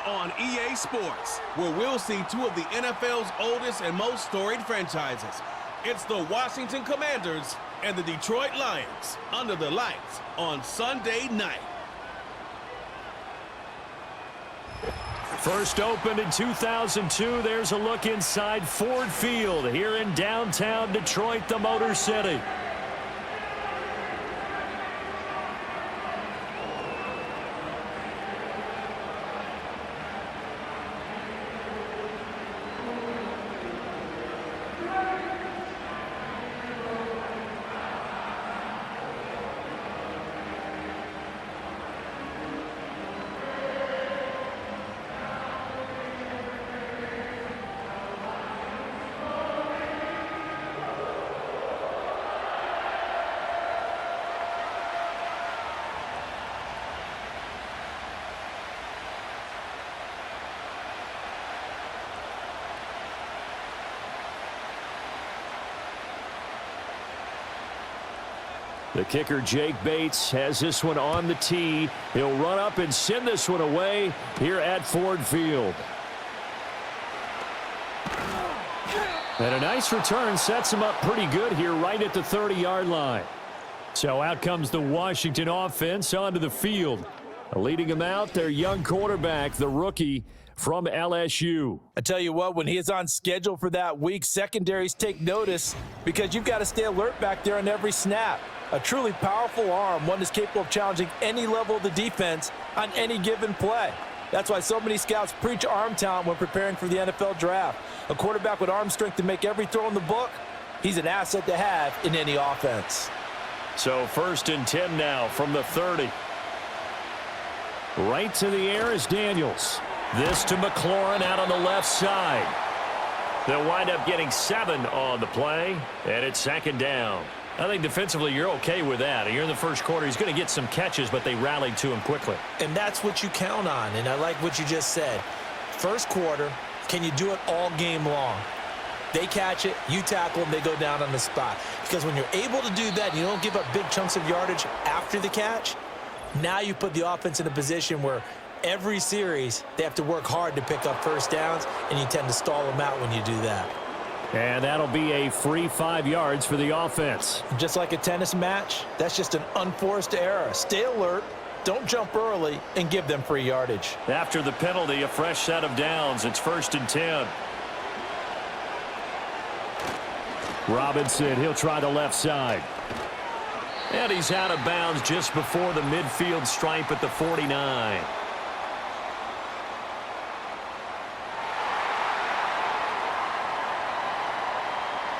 on EA Sports, where we'll see two of the NFL's oldest and most storied franchises. It's the Washington Commanders and the Detroit Lions under the lights on Sunday night. First opened in 2002, there's a look inside Ford Field here in downtown Detroit, the Motor City. The kicker, Jake Bates, has this one on the tee. He'll run up and send this one away here at Ford Field. And a nice return sets him up pretty good here right at the 30-yard line. So out comes the Washington offense onto the field. Leading them out, their young quarterback, the rookie from LSU. I tell you what, when he is on schedule for that week, secondaries take notice because you've got to stay alert back there on every snap. A truly powerful arm, one that's capable of challenging any level of the defense on any given play. That's why so many scouts preach arm talent when preparing for the NFL draft. A quarterback with arm strength to make every throw in the book, he's an asset to have in any offense. So 1st and 10 now from the 30. Right to the air is Daniels. This to McLaurin out on the left side. They'll wind up getting 7 on the play, and it's 2nd down. I think defensively you're okay with that. Here in the first quarter, he's going to get some catches, but they rallied to him quickly. And that's what you count on, and I like what you just said. First quarter, can you do it all game long? They catch it, you tackle them, they go down on the spot. Because when you're able to do that, you don't give up big chunks of yardage after the catch, now you put the offense in a position where every series they have to work hard to pick up first downs, and you tend to stall them out when you do that. And that'll be a free 5 yards for the offense. Just like a tennis match, that's just an unforced error. Stay alert, don't jump early, and give them free yardage. After the penalty, a fresh set of downs. It's 1st and 10. Robinson, he'll try the left side. And he's out of bounds just before the midfield stripe at the 49.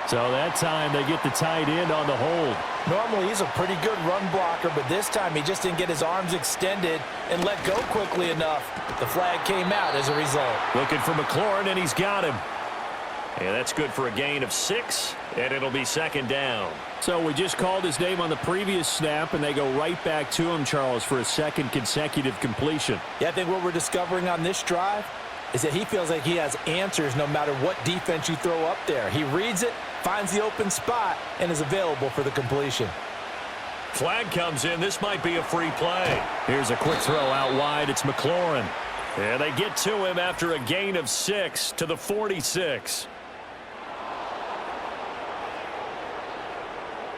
So that time they get the tight end on the hold. Normally he's a pretty good run blocker, but this time he just didn't get his arms extended and let go quickly enough. The flag came out as a result. Looking for McLaurin, and he's got him. And that's good for a gain of 6, and it'll be 2nd down. So we just called his name on the previous snap, and they go right back to him, Charles, for a 2nd consecutive completion. Yeah, I think what we're discovering on this drive is that he feels like he has answers no matter what defense you throw up there. He reads it, finds the open spot, and is available for the completion. Flag comes in. This might be a free play. Here's a quick throw out wide. It's McLaurin. And they get to him after a gain of 6 to the 46.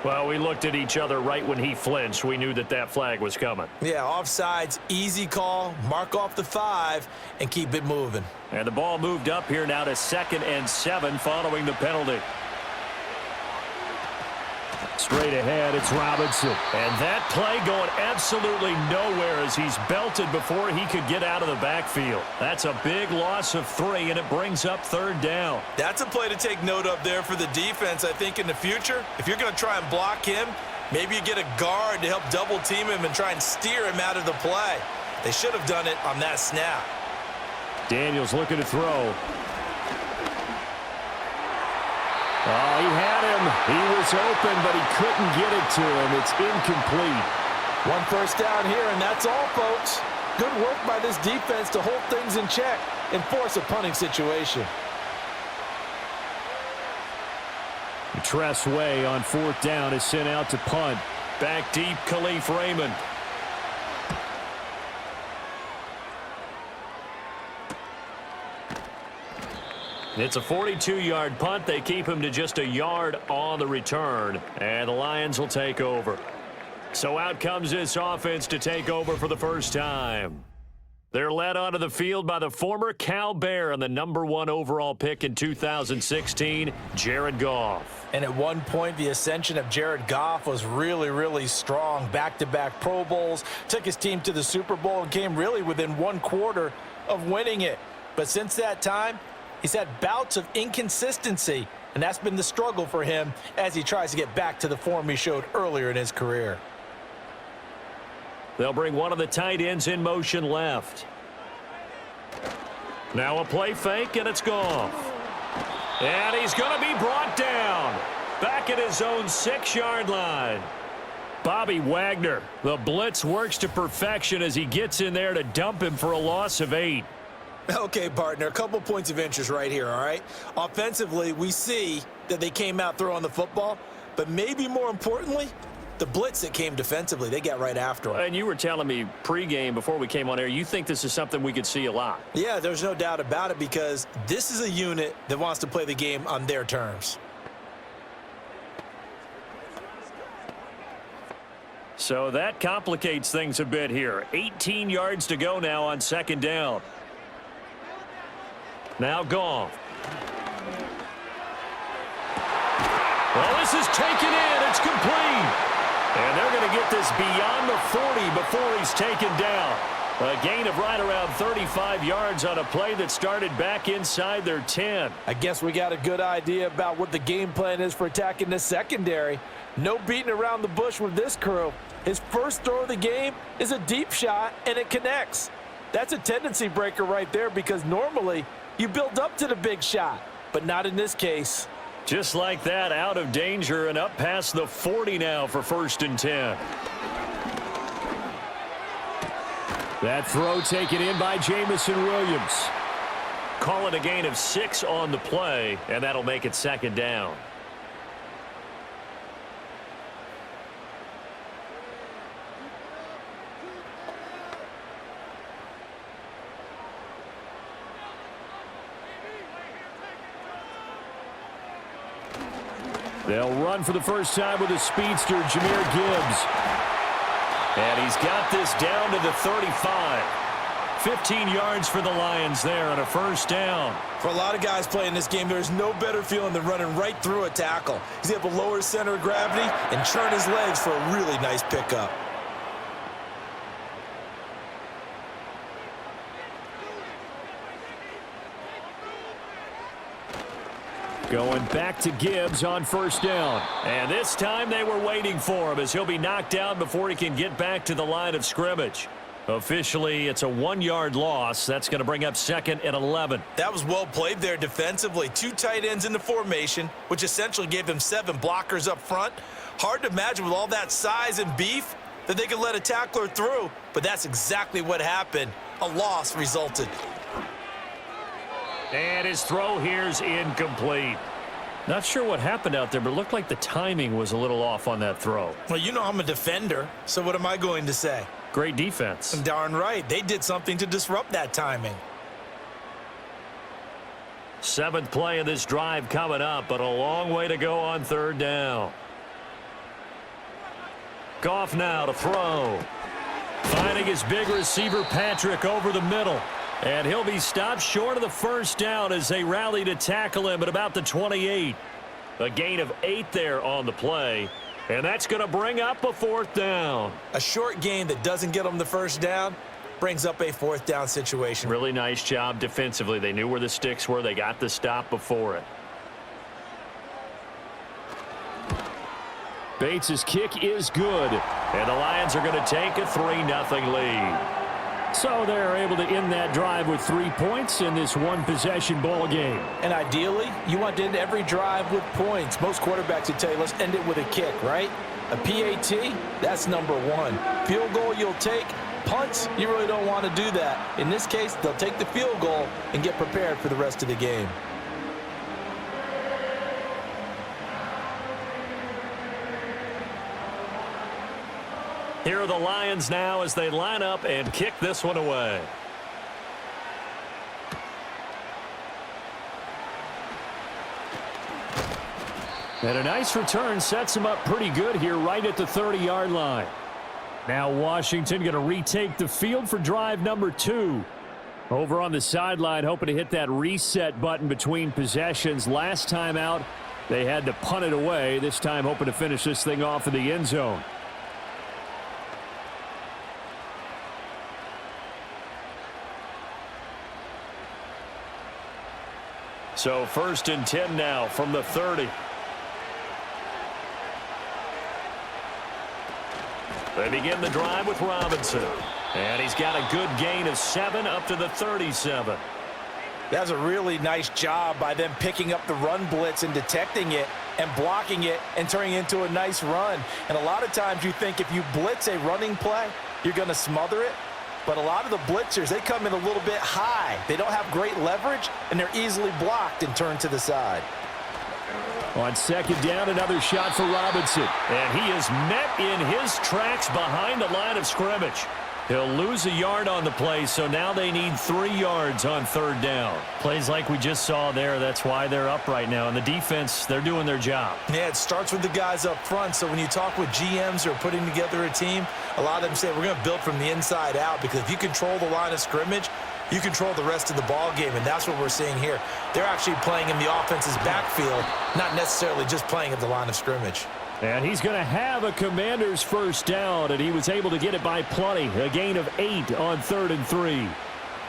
Well, we looked at each other right when he flinched. We knew that that flag was coming. Yeah, offsides, easy call, mark off the 5, and keep it moving. And the ball moved up here now to 2nd and 7 following the penalty. Straight ahead, it's Robinson. And that play going absolutely nowhere as he's belted before he could get out of the backfield. That's a big loss of 3, and it brings up 3rd down. That's a play to take note of there for the defense, I think, in the future. If you're going to try and block him, maybe you get a guard to help double-team him and try and steer him out of the play. They should have done it on that snap. Daniels looking to throw. Oh, he had him. He was open, but he couldn't get it to him. It's incomplete. 1 first down here, and that's all, folks. Good work by this defense to hold things in check and force a punting situation. Tress Way on 4th down is sent out to punt. Back deep, Khalif Raymond. It's a 42-yard punt. They keep him to just a yard on the return, and the Lions will take over. So out comes this offense to take over for the first time. They're led onto the field by the former Cal Bear and the #1 overall pick in 2016, Jared Goff. And at one point, the ascension of Jared Goff was really, really strong. Back-to-back Pro Bowls, took his team to the Super Bowl and came really within one quarter of winning it. But since that time, he's had bouts of inconsistency, and that's been the struggle for him as he tries to get back to the form he showed earlier in his career. They'll bring one of the tight ends in motion left. Now a play fake, and it's Goff. And he's going to be brought down. Back at his own 6-yard line. Bobby Wagner, the blitz works to perfection as he gets in there to dump him for a loss of 8. Okay, partner, a couple points of interest right here, all right? Offensively, we see that they came out throwing the football, but maybe more importantly, the blitz that came defensively, they got right after him. And you were telling me pregame before we came on air, you think this is something we could see a lot. Yeah, there's no doubt about it because this is a unit that wants to play the game on their terms. So that complicates things a bit here. 18 yards to go now on 2nd down. Now Goff. Well, this is taken in. It's complete. And they're going to get this beyond the 40 before he's taken down. A gain of right around 35 yards on a play that started back inside their 10. I guess we got a good idea about what the game plan is for attacking this secondary. No beating around the bush with this crew. His first throw of the game is a deep shot, and it connects. That's a tendency breaker right there because normally you build up to the big shot, but not in this case. Just like that, out of danger and up past the 40 now for 1st and 10. That throw taken in by Jamison Williams. Call it a gain of 6 on the play, and that'll make it 2nd down. They'll run for the first time with a speedster, Jahmyr Gibbs. And he's got this down to the 35. 15 yards for the Lions there on a 1st down. For a lot of guys playing this game, there's no better feeling than running right through a tackle. He's able to lower his center of gravity and churn his legs for a really nice pickup. Going back to Gibbs on 1st down. And this time they were waiting for him as he'll be knocked down before he can get back to the line of scrimmage. Officially, it's a 1-yard loss. That's going to bring up 2nd and 11. That was well played there defensively. 2 tight ends in the formation, which essentially gave them 7 blockers up front. Hard to imagine with all that size and beef that they could let a tackler through, but that's exactly what happened. A loss resulted. And his throw here's incomplete. Not sure what happened out there, but it looked like the timing was a little off on that throw. Well, you know I'm a defender, so what am I going to say? Great defense. Darn right. They did something to disrupt that timing. 7th play of this drive coming up, but a long way to go on 3rd down. Goff now to throw. Finding his big receiver, Patrick, over the middle. And he'll be stopped short of the 1st down as they rally to tackle him at about the 28. A gain of 8 there on the play. And that's going to bring up a 4th down. A short gain that doesn't get them the 1st down brings up a 4th down situation. Really nice job defensively. They knew where the sticks were. They got the stop before it. Bates' kick is good. And the Lions are going to take a 3-0 lead. So they're able to end that drive with 3 points in this one-possession ball game. And ideally, you want to end every drive with points. Most quarterbacks would tell you, let's end it with a kick, right? A PAT, that's number 1. Field goal you'll take. Punts, you really don't want to do that. In this case, they'll take the field goal and get prepared for the rest of the game. Here are the Lions now as they line up and kick this one away. And a nice return sets him up pretty good here right at the 30-yard line. Now Washington going to retake the field for drive number 2. Over on the sideline, hoping to hit that reset button between possessions. Last time out, they had to punt it away. This time, hoping to finish this thing off in the end zone. So 1st and 10 now from the 30. They begin the drive with Robinson. And he's got a good gain of 7 up to the 37. That's a really nice job by them picking up the run blitz and detecting it and blocking it and turning it into a nice run. And a lot of times you think if you blitz a running play, you're going to smother it. But a lot of the blitzers, they come in a little bit high. They don't have great leverage, and they're easily blocked and turned to the side. On 2nd down, another shot for Robinson. And he is met in his tracks behind the line of scrimmage. He'll lose a yard on the play, so now they need 3 yards on 3rd down. Plays like we just saw there, that's why they're up right now. And the defense, they're doing their job. Yeah, it starts with the guys up front. So when you talk with GMs who are putting together a team, a lot of them say we're going to build from the inside out, because if you control the line of scrimmage, you control the rest of the ball game, and that's what we're seeing here. They're actually playing in the offense's backfield, not necessarily just playing at the line of scrimmage. And he's going to have a Commanders 1st down, and he was able to get it by plenty. A gain of 8 on 3rd and 3.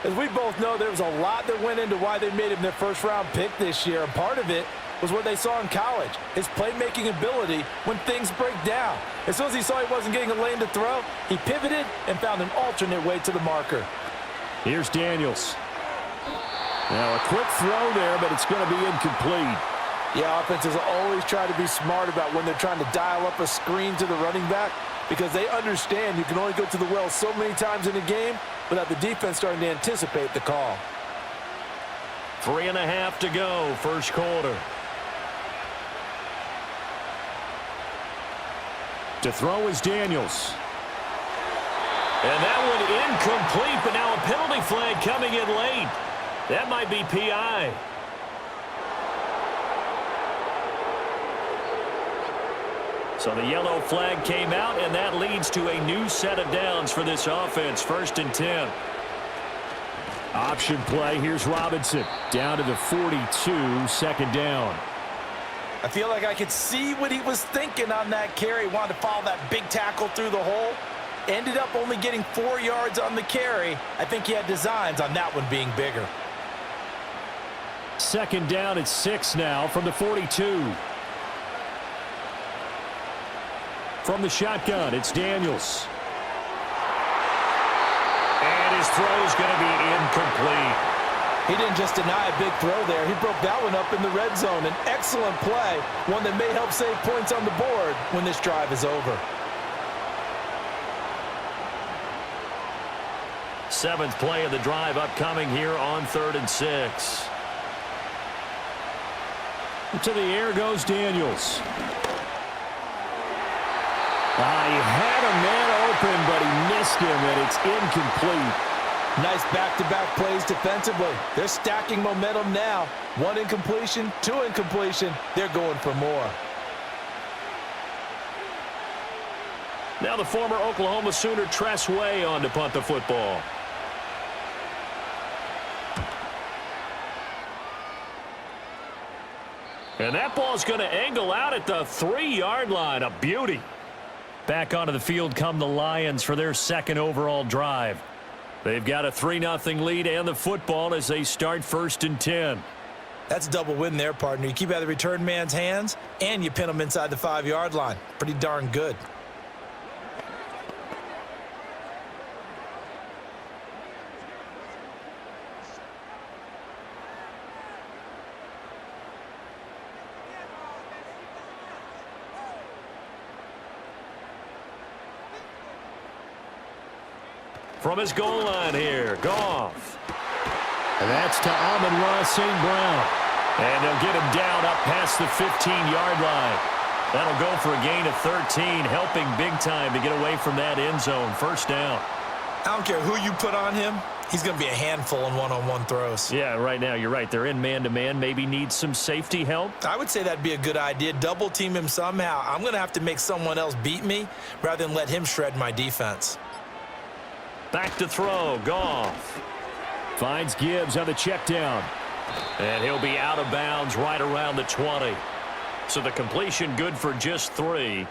As we both know, there was a lot that went into why they made him their first-round pick this year, and part of it was what they saw in college, his playmaking ability when things break down. As soon as he saw he wasn't getting a lane to throw, he pivoted and found an alternate way to the marker. Here's Daniels. Now a quick throw there, but it's going to be incomplete. Yeah, offenses always try to be smart about when they're trying to dial up a screen to the running back, because they understand you can only go to the well so many times in a game without the defense starting to anticipate the call. 3.5 to go, 1st quarter. To throw is Daniels. And that one incomplete, but now a penalty flag coming in late. That might be PI. So the yellow flag came out, and that leads to a new set of downs for this offense. 1st and 10. Option play. Here's Robinson. Down to the 42, 2nd down. I feel like I could see what he was thinking on that carry. Wanted to follow that big tackle through the hole. Ended up only getting 4 yards on the carry. I think he had designs on that one being bigger. 2nd down at 6 now from the 42. From the shotgun, it's Daniels. And his throw is going to be incomplete. He didn't just deny a big throw there. He broke that one up in the red zone. An excellent play, one that may help save points on the board when this drive is over. 7th play of the drive upcoming here on 3rd and 6. To the air goes Daniels. He had a man open, but he missed him, and it's incomplete. Nice back-to-back plays defensively. They're stacking momentum now. 1 incompletion, 2 incompletion. They're going for more. Now the former Oklahoma Sooner Tress Way on to punt the football. And that ball's going to angle out at the 3-yard line. A beauty. Back onto the field come the Lions for their 2nd overall drive. They've got a 3-0 lead and the football as they start 1st and 10. That's a double win there, partner. You keep out of the return man's hands, and you pin him inside the 5-yard line. Pretty darn good. From his goal line here, Goff. And that's to Amon-Ra St. Brown. And they'll get him down up past the 15-yard line. That'll go for a gain of 13, helping big time to get away from that end zone. 1st down. I don't care who you put on him. He's going to be a handful in one-on-one throws. Yeah, right now you're right. They're in man-to-man. Maybe need some safety help. I would say that'd be a good idea. Double team him somehow. I'm going to have to make someone else beat me rather than let him shred my defense. Back to throw. Goff finds Gibbs on the check down. And he'll be out of bounds right around the 20. So the completion good for just 3.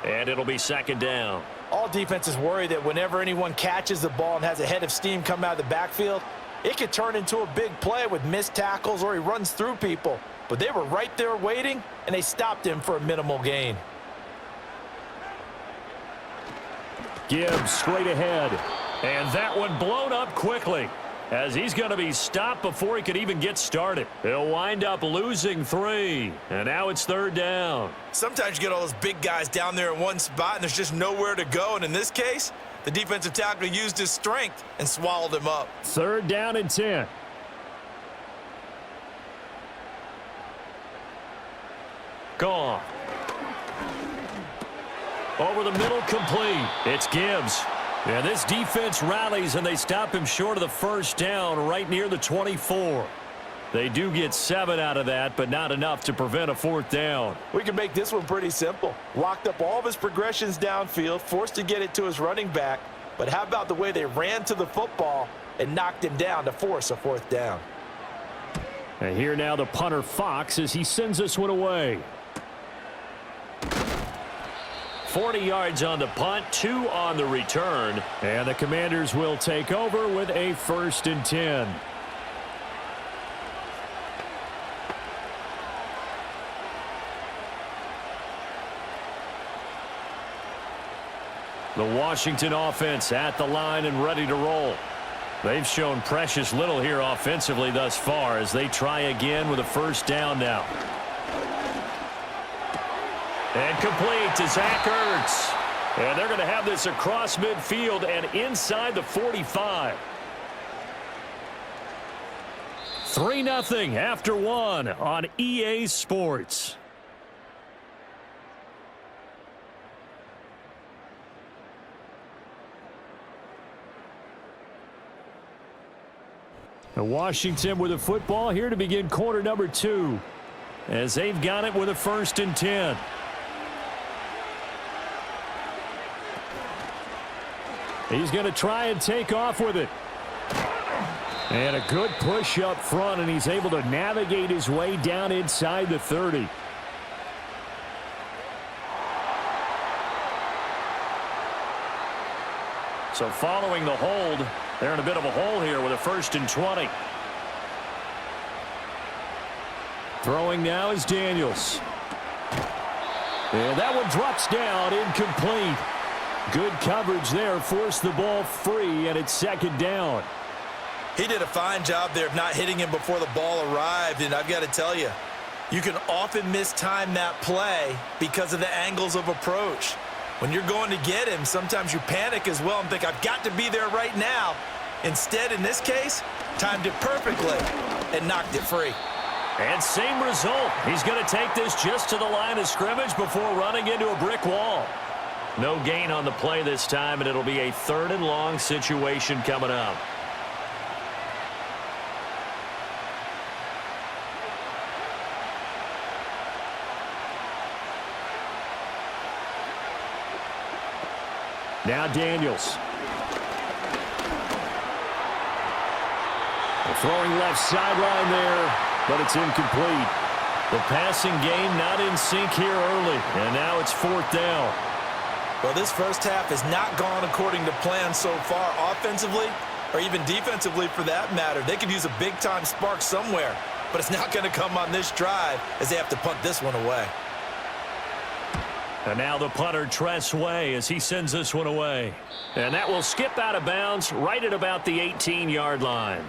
And it'll be second down. All defenses worry that whenever anyone catches the ball and has a head of steam come out of the backfield, it could turn into a big play with missed tackles or he runs through people. But they were right there waiting, and they stopped him for a minimal gain. Gibbs straight ahead. And that one blown up quickly, as he's going to be stopped before he could even get started. He'll wind up losing 3. And now it's third down. Sometimes you get all those big guys down there in one spot, and there's just nowhere to go. And in this case, the defensive tackle used his strength and swallowed him up. Third down and 10. Gone. Over the middle, complete. It's Gibbs. And this defense rallies, and they stop him short of the first down right near the 24. They do get 7 out of that, but not enough to prevent a fourth down. We can make this one pretty simple. Locked up all of his progressions downfield, forced to get it to his running back. But how about the way they ran to the football and knocked him down to force a fourth down? And here now the punter Fox as he sends this one away. 40 yards on the punt, 2 on the return. And the Commanders will take over with a 1st and 10. The Washington offense at the line and ready to roll. They've shown precious little here offensively thus far as they try again with a first down now. And complete to Zach Ertz. And they're going to have this across midfield and inside the 45. 3-0 after 1 on EA Sports. Washington with the football here to begin quarter number 2 as they've got it with a 1st and 10. He's going to try and take off with it. And a good push up front, and he's able to navigate his way down inside the 30. So following the hold, they're in a bit of a hole here with a 1st and 20. Throwing now is Daniels. And that one drops down, incomplete. Good coverage there, forced the ball free, and it's second down. He did a fine job there of not hitting him before the ball arrived, and I've got to tell you, you can often mistime that play because of the angles of approach. When you're going to get him, sometimes you panic as well and think, I've got to be there right now. Instead, in this case, timed it perfectly and knocked it free. And same result. He's going to take this just to the line of scrimmage before running into a brick wall. No gain on the play this time, and it'll be a 3rd and long situation coming up. Now Daniels. Throwing left sideline there, but it's incomplete. The passing game not in sync here early, and now it's 4th down. Well, this first half has not gone according to plan so far offensively or even defensively for that matter. They could use a big-time spark somewhere, but it's not going to come on this drive as they have to punt this one away. And now the punter, Tress Way, as he sends this one away. And that will skip out of bounds right at about the 18-yard line.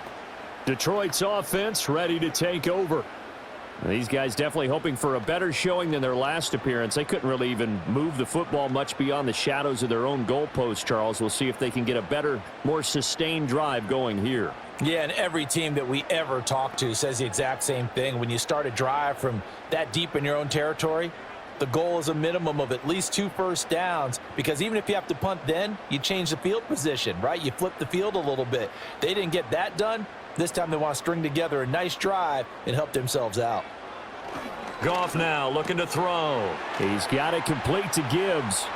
Detroit's offense ready to take over. These guys definitely hoping for a better showing than their last appearance. They couldn't really even move the football much beyond the shadows of their own goalpost, Charles. We'll see if they can get a better, more sustained drive going here. Yeah, and every team that we ever talk to says the exact same thing. When you start a drive from that deep in your own territory, The goal is a minimum of at least 2 first downs, because even if you have to punt then, you change the field position, right? You flip the field a little bit. They didn't get that done. This time they want to string together a nice drive and help themselves out. Goff now looking to throw. He's got it complete to Gibbs.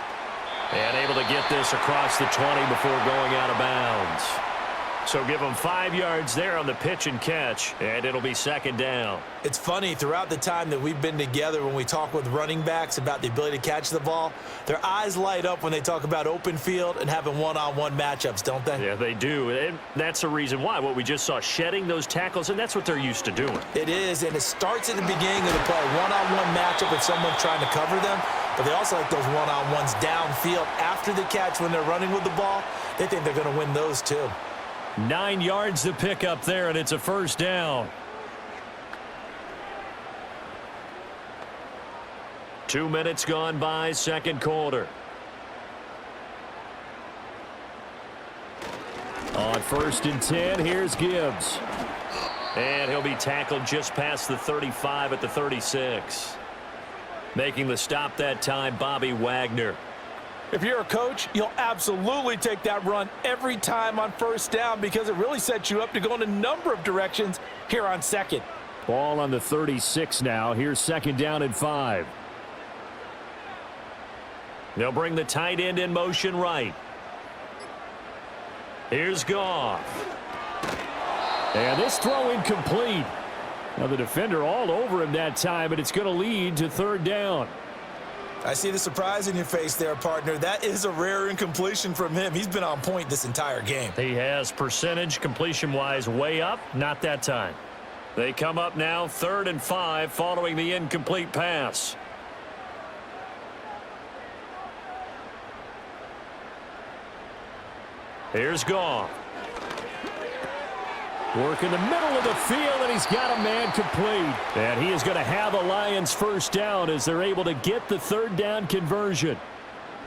And able to get this across the 20 before going out of bounds. So give him 5 yards there on the pitch and catch, and it'll be second down. It's funny, throughout the time that we've been together, when we talk with running backs about the ability to catch the ball, their eyes light up when they talk about open field and having one-on-one matchups, don't they? Yeah, they do. And that's the reason why. What we just saw, shedding those tackles, and that's what they're used to doing. It is, and it starts at the beginning of the play. One-on-one matchup if someone's trying to cover them, but they also like those one-on-ones downfield after the catch when they're running with the ball. They think they're going to win those too. 9 yards to pick up there, and it's a first down. 2 minutes gone by, second quarter. On 1st and 10, here's Gibbs. And he'll be tackled just past the 35 at the 36. Making the stop that time, Bobby Wagner. If you're a coach, you'll absolutely take that run every time on first down, because it really sets you up to go in a number of directions here on second. Ball on the 36 now. Here's second down and 5. They'll bring the tight end in motion right. Here's Goff. And this throw incomplete. Now the defender all over him that time, but it's going to lead to third down. I see the surprise in your face there, partner. That is a rare incompletion from him. He's been on point this entire game. He has percentage completion-wise way up. Not that time. They come up now 3rd and 5 following the incomplete pass. Here's Goff. Work in the middle of the field, and he's got a man complete. And he is going to have the Lions first down as they're able to get the third down conversion.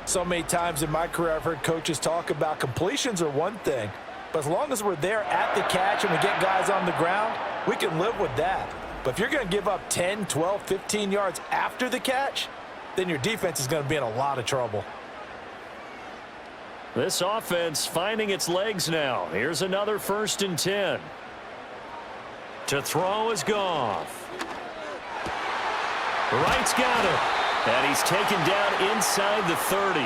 So many times in my career I've heard coaches talk about completions are one thing, but as long as we're there at the catch and we get guys on the ground, we can live with that. But if you're going to give up 10, 12, 15 yards after the catch, then your defense is going to be in a lot of trouble. This offense finding its legs now. Here's another 1st and 10. To throw is Goff. Wright's got it. And he's taken down inside the 30.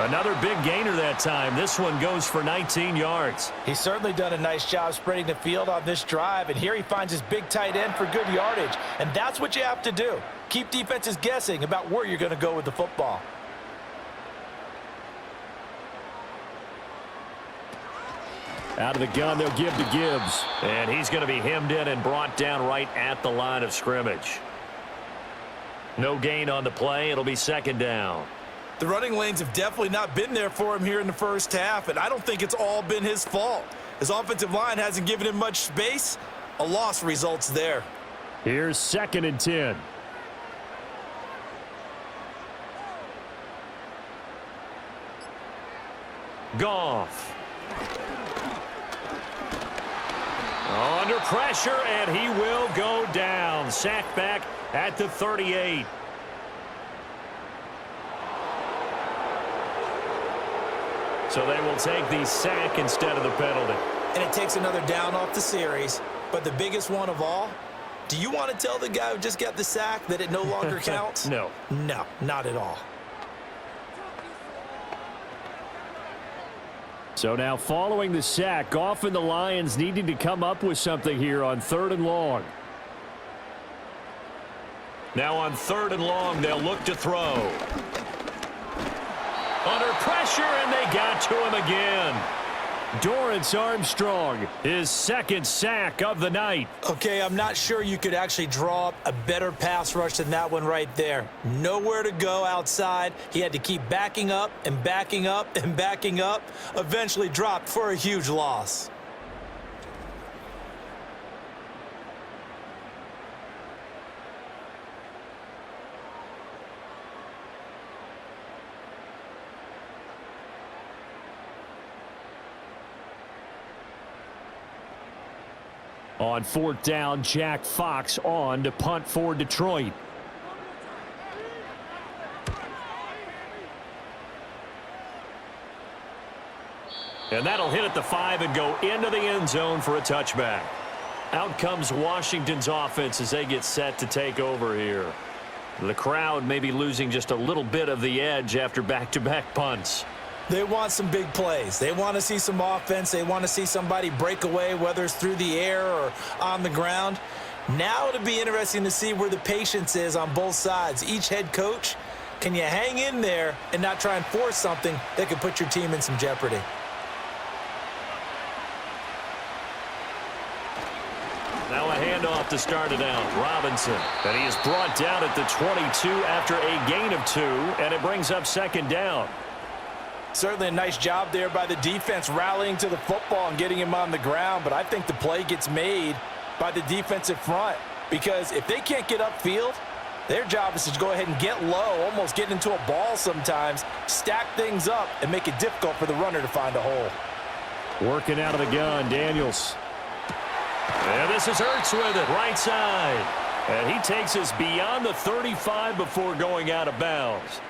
Another big gainer that time. This one goes for 19 yards. He's certainly done a nice job spreading the field on this drive, and here he finds his big tight end for good yardage. And that's what you have to do. Keep defenses guessing about where you're going to go with the football. Out of the gun, they'll give to Gibbs. And he's going to be hemmed in and brought down right at the line of scrimmage. No gain on the play. It'll be second down. The running lanes have definitely not been there for him here in the first half, and I don't think it's all been his fault. His offensive line hasn't given him much space. A loss results there. Here's 2nd and 10. Goff. Under pressure, and he will go down. Sacked back at the 38. So they will take the sack instead of the penalty. And it takes another down off the series. But the biggest one of all, do you want to tell the guy who just got the sack that it no longer counts? No. No, not at all. So now following the sack, Goff and the Lions needing to come up with something here on 3rd and long. Now on 3rd and long, they'll look to throw. Under pressure, and they got to him again. Dorrance Armstrong, his 2nd sack of the night. Okay, I'm not sure you could actually draw up a better pass rush than that one right there. Nowhere to go outside. He had to keep backing up and backing up and backing up. Eventually dropped for a huge loss. On 4th down, Jack Fox on to punt for Detroit. And that'll hit at the 5 and go into the end zone for a touchback. Out comes Washington's offense as they get set to take over here. The crowd may be losing just a little bit of the edge after back-to-back punts. They want some big plays. They want to see some offense. They want to see somebody break away, whether it's through the air or on the ground. Now it'll be interesting to see where the patience is on both sides. Each head coach, can you hang in there and not try and force something that could put your team in some jeopardy? Now a handoff to start it out. Robinson. And he is brought down at the 22 after a gain of 2, and it brings up second down. Certainly a nice job there by the defense rallying to the football and getting him on the ground, but I think the play gets made by the defensive front because if they can't get upfield, their job is to go ahead and get low, almost get into a ball sometimes, stack things up, and make it difficult for the runner to find a hole. Working out of the gun, Daniels. And this is Ertz with it, right side. And he takes us beyond the 35 before going out of bounds.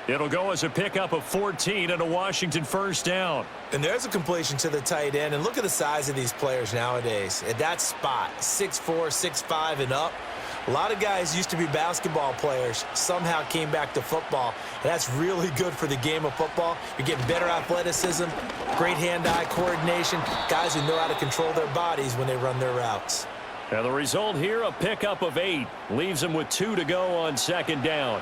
It'll go as a pickup of 14 and a Washington first down. And there's a completion to the tight end. And look at the size of these players nowadays. At that spot, 6'4", 6'5", and up. A lot of guys used to be basketball players, somehow came back to football. And that's really good for the game of football. You're getting better athleticism, great hand-eye coordination, guys who know how to control their bodies when they run their routes. Now the result here, a pickup of 8. Leaves them with 2 to go on second down.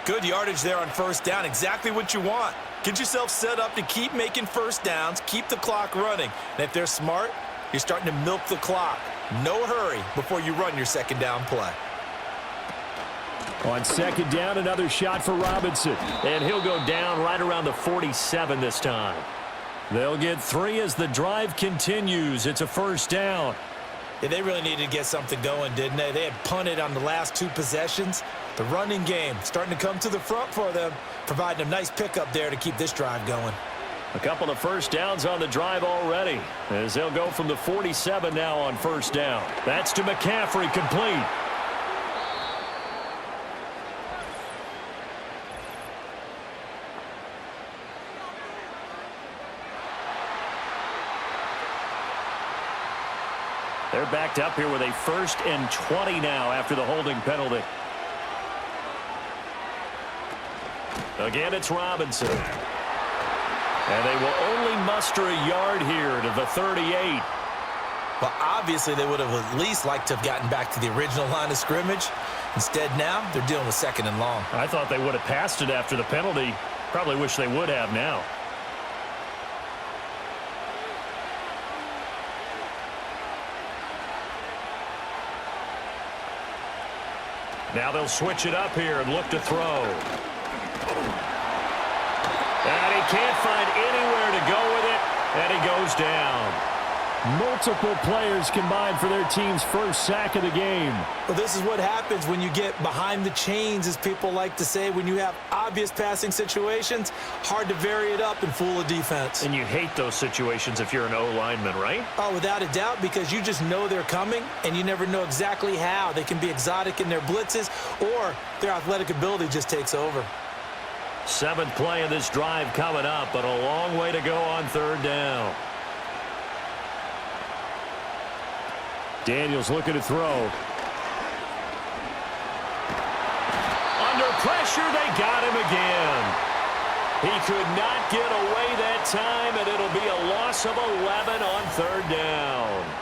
Good yardage there on first down. Exactly what you want. Get yourself set up to keep making first downs, keep the clock running. And if they're smart, you're starting to milk the clock. No hurry before you run your second down play. On second down, another shot for Robinson. And he'll go down right around the 47 this time. They'll get 3 as the drive continues. It's a first down. Yeah, they really needed to get something going, didn't they? They had punted on the last 2 possessions. The running game starting to come to the front for them, providing a nice pickup there to keep this drive going. A couple of first downs on the drive already, as they'll go from the 47 now on first down. That's to McCaffrey, complete. They're backed up here with a 1st and 20 now after the holding penalty. Again, it's Robinson. And they will only muster a yard here to the 38. Well, obviously, they would have at least liked to have gotten back to the original line of scrimmage. Instead, now, they're dealing with 2nd and long. I thought they would have passed it after the penalty. Probably wish they would have now. Now they'll switch it up here and look to throw. And he can't find anywhere to go with it, and he goes down. Multiple players combined for their team's first sack of the game. Well, this is what happens when you get behind the chains, as people like to say. When you have obvious passing situations, hard to vary it up and fool a defense. And you hate those situations if you're an O-lineman, right? Oh, without a doubt, because you just know they're coming, and you never know exactly how. They can be exotic in their blitzes, or their athletic ability just takes over. 7th play of this drive coming up, but a long way to go on 3rd down. Daniels looking to throw. Under pressure, they got him again. He could not get away that time, and it'll be a loss of 11 on 3rd down.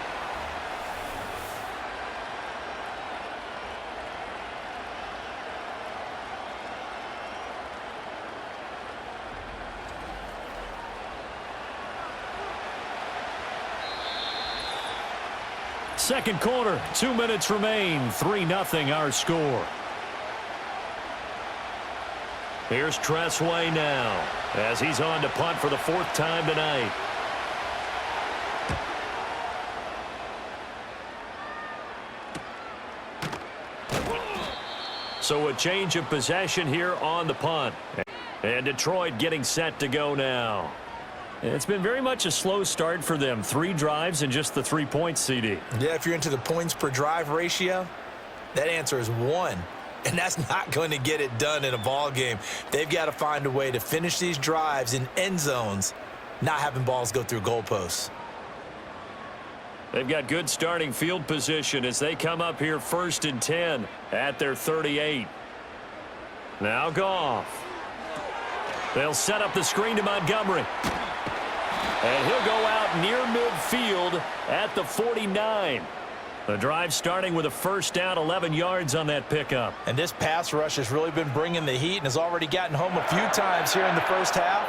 Second quarter, 2 minutes remain. 3-0 our score. Here's Tressway now as he's on to punt for the 4th time tonight. So a change of possession here on the punt. And Detroit getting set to go now. It's been very much a slow start for them. 3 drives and just the 3 points, CD. Yeah, if you're into the points per drive ratio, that answer is 1. And that's not going to get it done in a ball game. They've got to find a way to finish these drives in end zones not having balls go through goalposts. They've got good starting field position as they come up here 1st and 10 at their 38. Now Goff. They'll set up the screen to Montgomery. And he'll go out near midfield at the 49. The drive starting with a first down, 11 yards on that pickup. And this pass rush has really been bringing the heat and has already gotten home a few times here in the first half.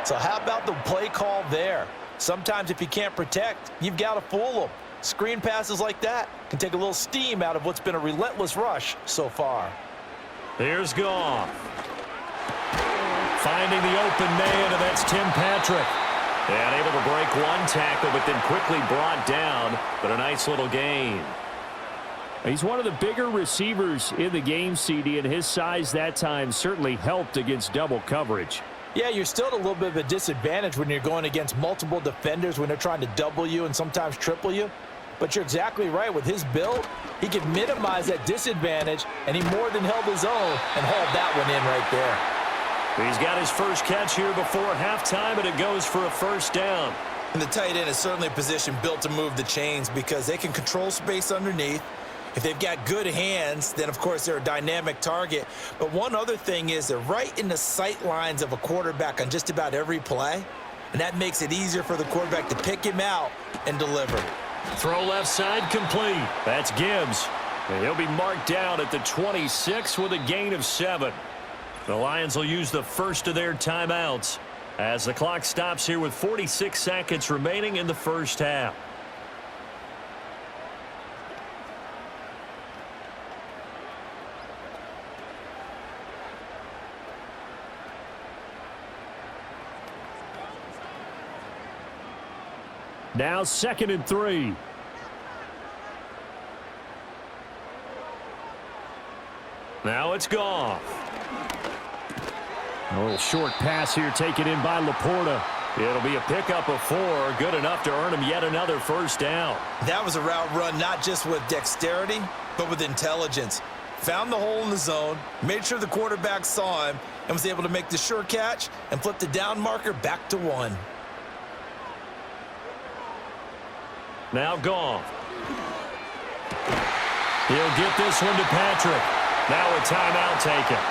So how about the play call there? Sometimes if you can't protect, you've got to fool them. Screen passes like that can take a little steam out of what's been a relentless rush so far. Here's Goff. Finding the open man, and that's Tim Patrick. And able to break one tackle, but then quickly brought down. But a nice little gain. He's one of the bigger receivers in the game, CD, and his size that time certainly helped against double coverage. Yeah, you're still at a little bit of a disadvantage when you're going against multiple defenders when they're trying to double you and sometimes triple you. But you're exactly right. With his build, he can minimize that disadvantage, and he more than held his own and hauled that one in right there. He's got his first catch here before halftime, and it goes for a first down. And the tight end is certainly a position built to move the chains because they can control space underneath. If they've got good hands, then, of course, they're a dynamic target. But one other thing is they're right in the sight lines of a quarterback on just about every play, and that makes it easier for the quarterback to pick him out and deliver. Throw left side complete. That's Gibbs. And he'll be marked down at the 26 with a gain of 7. The Lions will use the first of their timeouts as the clock stops here with 46 seconds remaining in the first half. Now 2nd and 3. Now it's Goff. A little short pass here taken in by Laporta. It'll be a pickup of 4, good enough to earn him yet another first down. That was a route run not just with dexterity, but with intelligence. Found the hole in the zone, made sure the quarterback saw him, and was able to make the sure catch and flip the down marker back to 1. Now Goff. He'll get this one to Patrick. Now a timeout taken.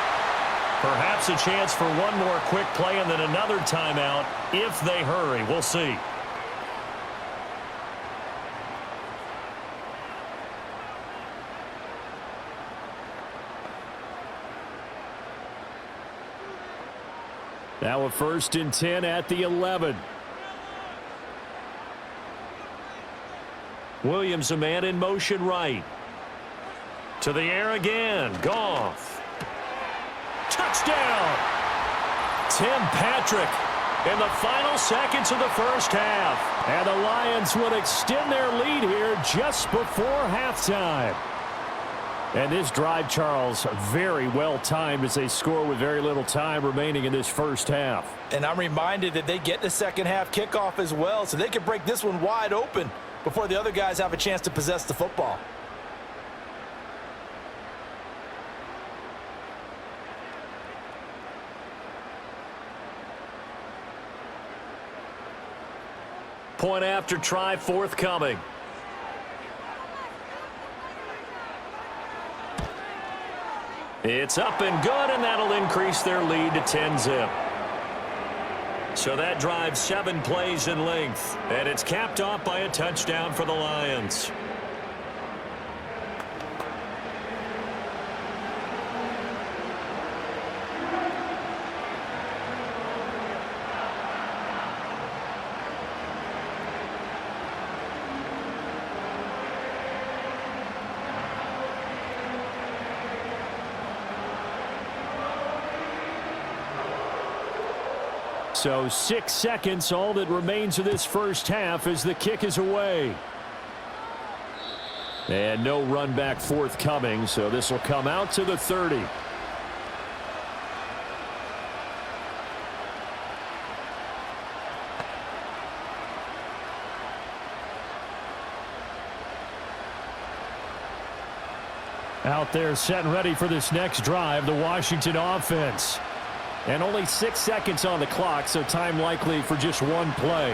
Perhaps a chance for one more quick play and then another timeout if they hurry. We'll see. Now a 1st and 10 at the 11. Williams, a man in motion right. To the air again. Goff. Touchdown! Tim Patrick in the final seconds of the first half. And the Lions would extend their lead here just before halftime. And this drive, Charles, very well timed as they score with very little time remaining in this first half. And I'm reminded that they get the second half kickoff as well, so they can break this one wide open before the other guys have a chance to possess the football. Point after try forthcoming. It's up and good, and that'll increase their lead to 10-zip. So that drives 7 plays in length, and it's capped off by a touchdown for the Lions. So 6 seconds, all that remains of this first half as the kick is away. And no run back forthcoming, so this will come out to the 30. Out there set and ready for this next drive, the Washington offense. And only 6 seconds on the clock, so time likely for just one play.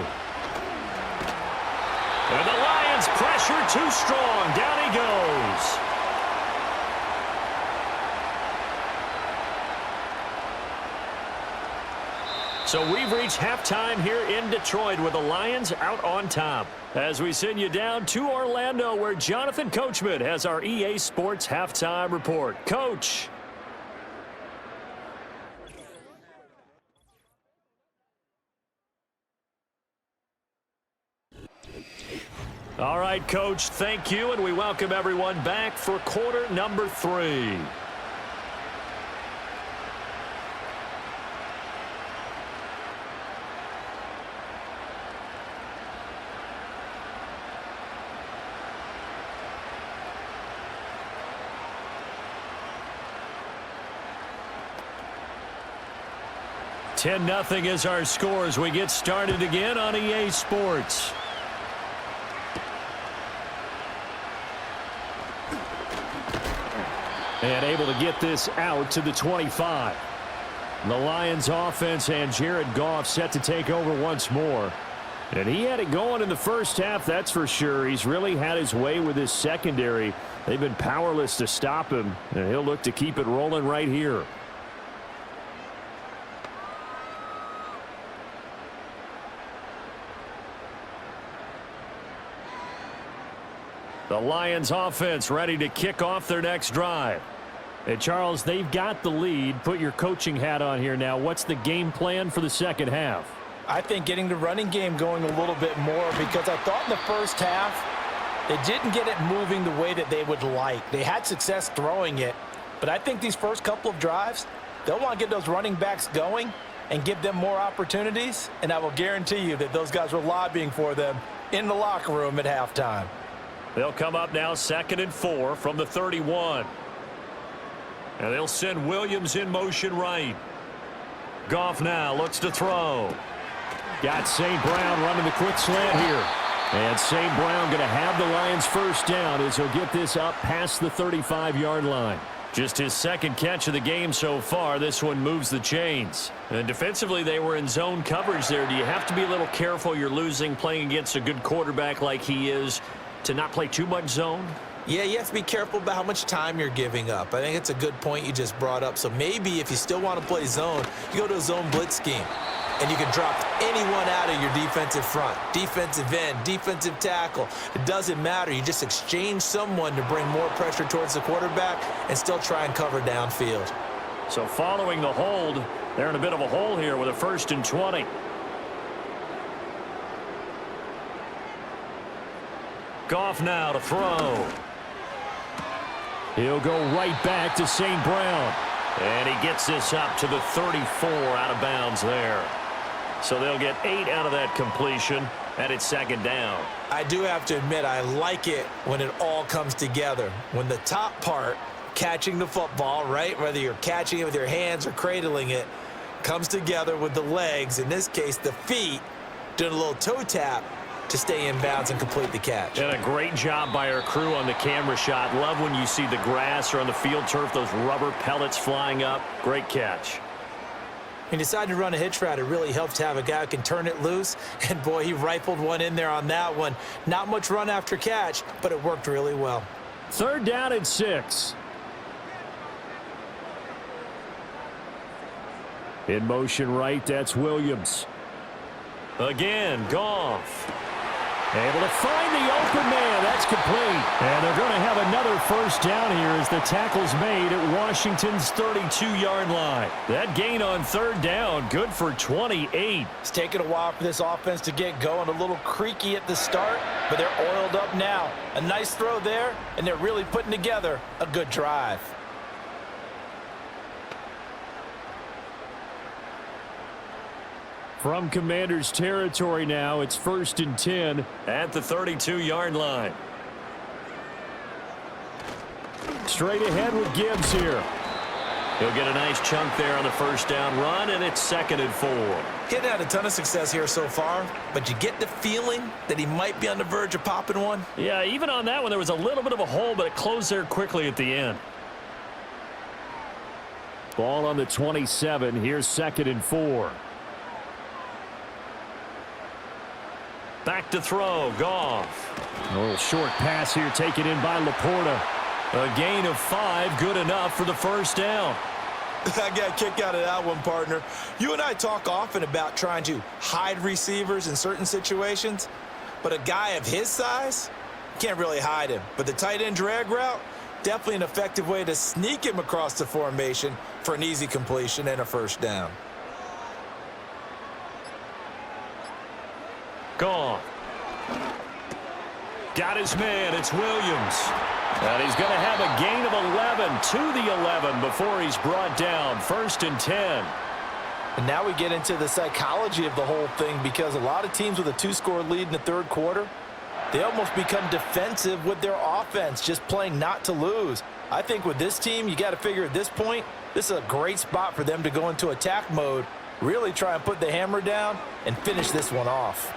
And the Lions pressure too strong. Down he goes. So we've reached halftime here in Detroit with the Lions out on top. As we send you down to Orlando, where Jonathan Coachman has our EA Sports halftime report. Coach. All right, Coach, thank you, and we welcome everyone back for quarter number 3. $10-0 is our score as we get started again on EA Sports. And able to get this out to the 25. The Lions offense and Jared Goff set to take over once more. And he had it going in the first half, that's for sure. He's really had his way with his secondary. They've been powerless to stop him, and he'll look to keep it rolling right here. The Lions offense ready to kick off their next drive. And Charles, they've got the lead. Put your coaching hat on here now. What's the game plan for the second half? I think getting the running game going a little bit more, because I thought in the first half they didn't get it moving the way that they would like. They had success throwing it, but I think these first couple of drives, they'll want to get those running backs going and give them more opportunities, and I will guarantee you that those guys were lobbying for them in the locker room at halftime. They'll come up now 2nd and 4 from the 31. And they'll send Williams in motion right. Goff now looks to throw. Got St. Brown running the quick slant here. And St. Brown going to have the Lions first down as he'll get this up past the 35-yard line. Just his second catch of the game so far. This one moves the chains. And defensively, they were in zone coverage there. Do you have to be a little careful? You're losing playing against a good quarterback like he is, to not play too much zone? Yeah, you have to be careful about how much time you're giving up. I think it's a good point you just brought up. So maybe if you still want to play zone, you go to a zone blitz scheme, and you can drop anyone out of your defensive front, defensive end, defensive tackle. It doesn't matter. You just exchange someone to bring more pressure towards the quarterback and still try and cover downfield. So following the hold, they're in a bit of a hole here with a 1st and 20. Goff now to throw. He'll go right back to St. Brown. And he gets this up to the 34 out of bounds there. So they'll get 8 out of that completion, and it's 2nd down. I do have to admit, I like it when it all comes together. When the top part, catching the football, right, whether you're catching it with your hands or cradling it, comes together with the legs, in this case the feet, doing a little toe tap to stay in bounds and complete the catch. And a great job by our crew on the camera shot. Love when you see the grass or on the field turf, those rubber pellets flying up. Great catch. He decided to run a hitch route. It really helps to have a guy who can turn it loose. And, boy, he rifled one in there on that one. Not much run after catch, but it worked really well. 3rd down and 6. In motion right, that's Williams. Again, Goff. Able to find the open man. That's complete. And they're going to have another first down here as the tackle's made at Washington's 32-yard line. That gain on 3rd down, good for 28. It's taken a while for this offense to get going. A little creaky at the start, but they're oiled up now. A nice throw there, and they're really putting together a good drive. From Commanders territory now, it's 1st and 10. At the 32-yard line. Straight ahead with Gibbs here. He'll get a nice chunk there on the first down run, and it's 2nd and 4. He hadn't had a ton of success here so far, but you get the feeling that he might be on the verge of popping one. Yeah, even on that one, there was a little bit of a hole, but it closed there quickly at the end. Ball on the 27. Here's 2nd and 4. Back to throw. Goff. A little short pass here taken in by Laporta. A gain of 5, good enough for the first down. I got a kick out of that one, partner. You and I talk often about trying to hide receivers in certain situations, but a guy of his size, can't really hide him. But the tight end drag route, definitely an effective way to sneak him across the formation for an easy completion and a first down. Gone. Got his man. It's Williams. And he's going to have a gain of 11 to the 11 before he's brought down. 1st and 10. And now we get into the psychology of the whole thing, because a lot of teams with a 2-score lead in the third quarter, they almost become defensive with their offense, just playing not to lose. I think with this team, you got to figure at this point, this is a great spot for them to go into attack mode, really try and put the hammer down and finish this one off.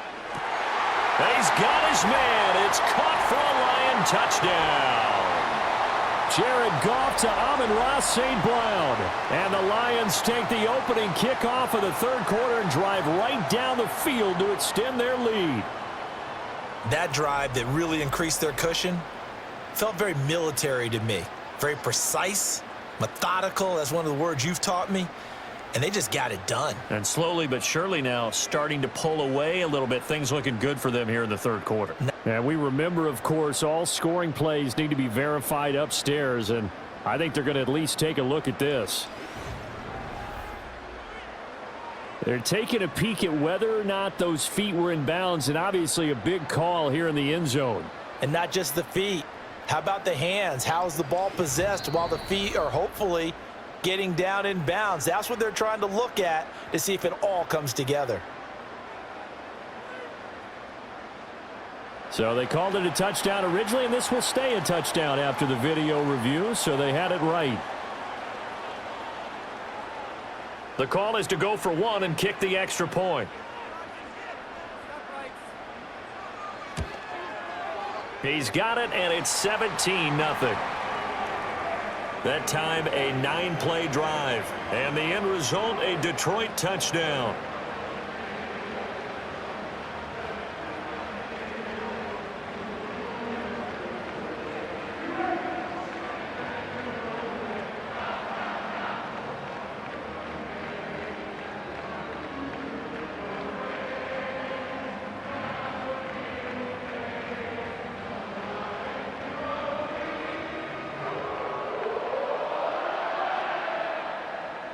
He's got his man. It's caught for a Lion touchdown. Jared Goff to Amon-Ra St. Brown. And the Lions take the opening kickoff of the third quarter and drive right down the field to extend their lead. That drive that really increased their cushion felt very military to me. Very precise, methodical. That's one of the words you've taught me. And they just got it done. And slowly but surely now starting to pull away a little bit. Things looking good for them here in the third quarter. And we remember, of course, all scoring plays need to be verified upstairs. And I think they're going to at least take a look at this. They're taking a peek at whether or not those feet were in bounds, and obviously a big call here in the end zone. And not just the feet. How about the hands? How's the ball possessed while the feet are hopefully getting down in bounds? That's what they're trying to look at to see if it all comes together. So they called it a touchdown originally, and this will stay a touchdown after the video review, so they had it right. The call is to go for 1 and kick the extra point. He's got it, and it's 17-0. That time, a 9-play drive. And the end result, a Detroit touchdown.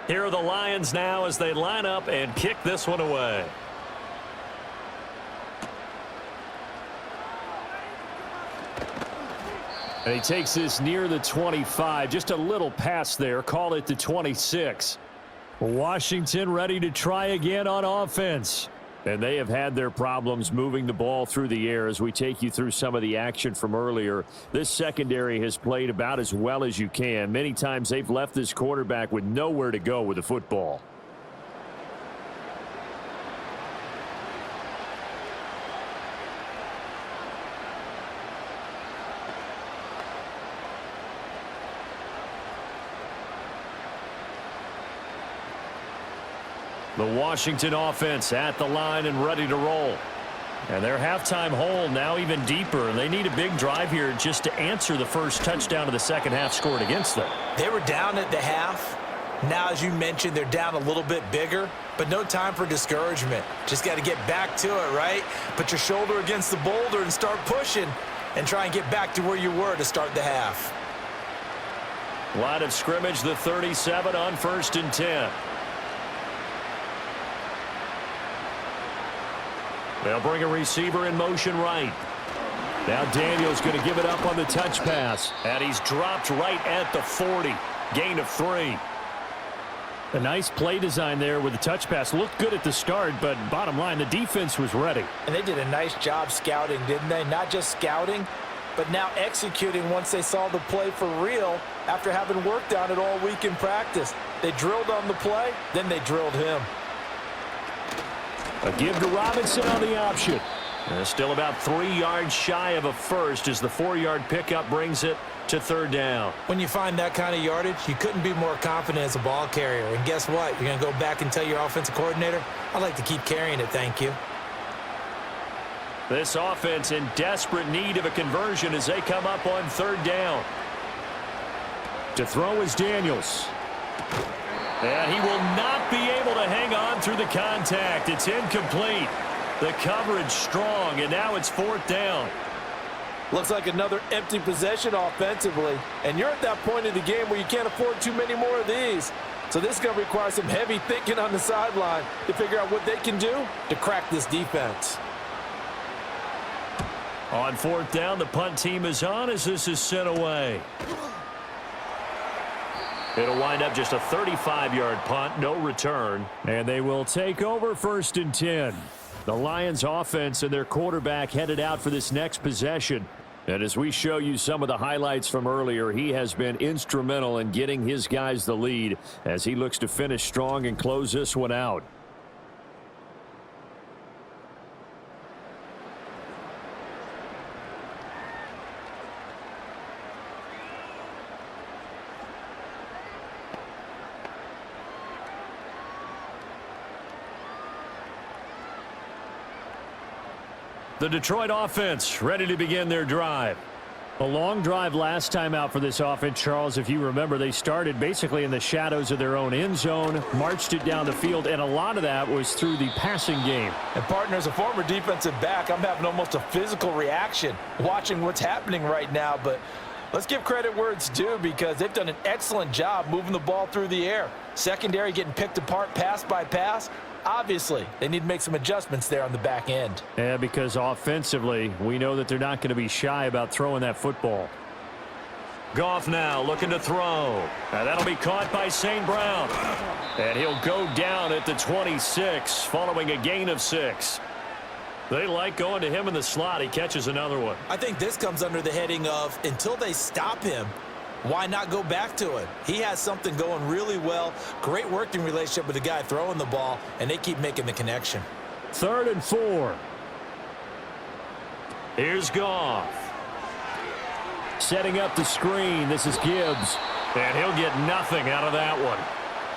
Here are the Lions now as they line up and kick this one away. And he takes this near the 25. Just a little pass there. Call it the 26. Washington ready to try again on offense. And they have had their problems moving the ball through the air as we take you through some of the action from earlier. This secondary has played about as well as you can. Many times they've left this quarterback with nowhere to go with the football. The Washington offense at the line and ready to roll. And their halftime hole now even deeper. They need a big drive here just to answer the first touchdown of the second half scored against them. They were down at the half. Now, as you mentioned, they're down a little bit bigger, but no time for discouragement. Just got to get back to it, right? Put your shoulder against the boulder and start pushing and try and get back to where you were to start the half. Line of scrimmage, the 37 on 1st and 10. They'll bring a receiver in motion right. Now Daniel's going to give it up on the touch pass. And he's dropped right at the 40. Gain of 3. A nice play design there with the touch pass. Looked good at the start, but bottom line, the defense was ready. And they did a nice job scouting, didn't they? Not just scouting, but now executing once they saw the play for real after having worked on it all week in practice. They drilled on the play, then they drilled him. A give to Robinson on the option. Still about 3 yards shy of a first as the 4-yard pickup brings it to third down. When you find that kind of yardage, you couldn't be more confident as a ball carrier. And guess what? You're going to go back and tell your offensive coordinator, I'd like to keep carrying it, thank you. This offense in desperate need of a conversion as they come up on third down. To throw is Daniels. And he will not be able to hang on through the contact. It's incomplete. The coverage strong, and now it's fourth down. Looks like another empty possession offensively, and you're at that point in the game where you can't afford too many more of these. So this is going to require some heavy thinking on the sideline to figure out what they can do to crack this defense. On fourth down, the punt team is on as this is sent away. It'll wind up just a 35-yard punt, no return. And they will take over 1st and 10. The Lions offense and their quarterback headed out for this next possession. And as we show you some of the highlights from earlier, he has been instrumental in getting his guys the lead as he looks to finish strong and close this one out. The Detroit offense ready to begin their drive. A long drive last time out for this offense, Charles. If you remember, they started basically in the shadows of their own end zone, marched it down the field, and a lot of that was through the passing game. And partner, as a former defensive back, I'm having almost a physical reaction watching what's happening right now. But let's give credit where it's due because they've done an excellent job moving the ball through the air. Secondary getting picked apart pass by pass. Obviously, they need to make some adjustments there on the back end. Yeah, because offensively, we know that they're not going to be shy about throwing that football. Goff now looking to throw. Now that'll be caught by St. Brown. And he'll go down at the 26 following a gain of 6. They like going to him in the slot. He catches another one. I think this comes under the heading of until they stop him, why not go back to it? He has something going really well. Great working relationship with the guy throwing the ball, and they keep making the connection. 3rd and 4. Here's Goff. Setting up the screen. This is Gibbs. And he'll get nothing out of that one.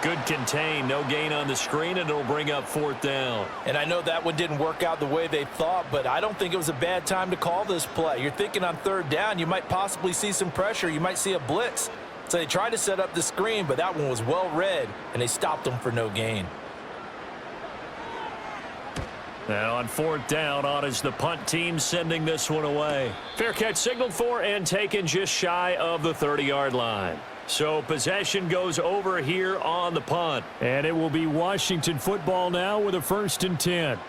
Good contain, no gain on the screen, and it'll bring up fourth down. And I know that one didn't work out the way they thought, but I don't think it was a bad time to call this play. You're thinking on third down, you might possibly see some pressure. You might see a blitz. So they tried to set up the screen, but that one was well read, and they stopped them for no gain. Now on fourth down, on is the punt team sending this one away. Fair catch signaled for and taken just shy of the 30-yard line. So possession goes over here on the punt. And it will be Washington football now with a 1st and 10.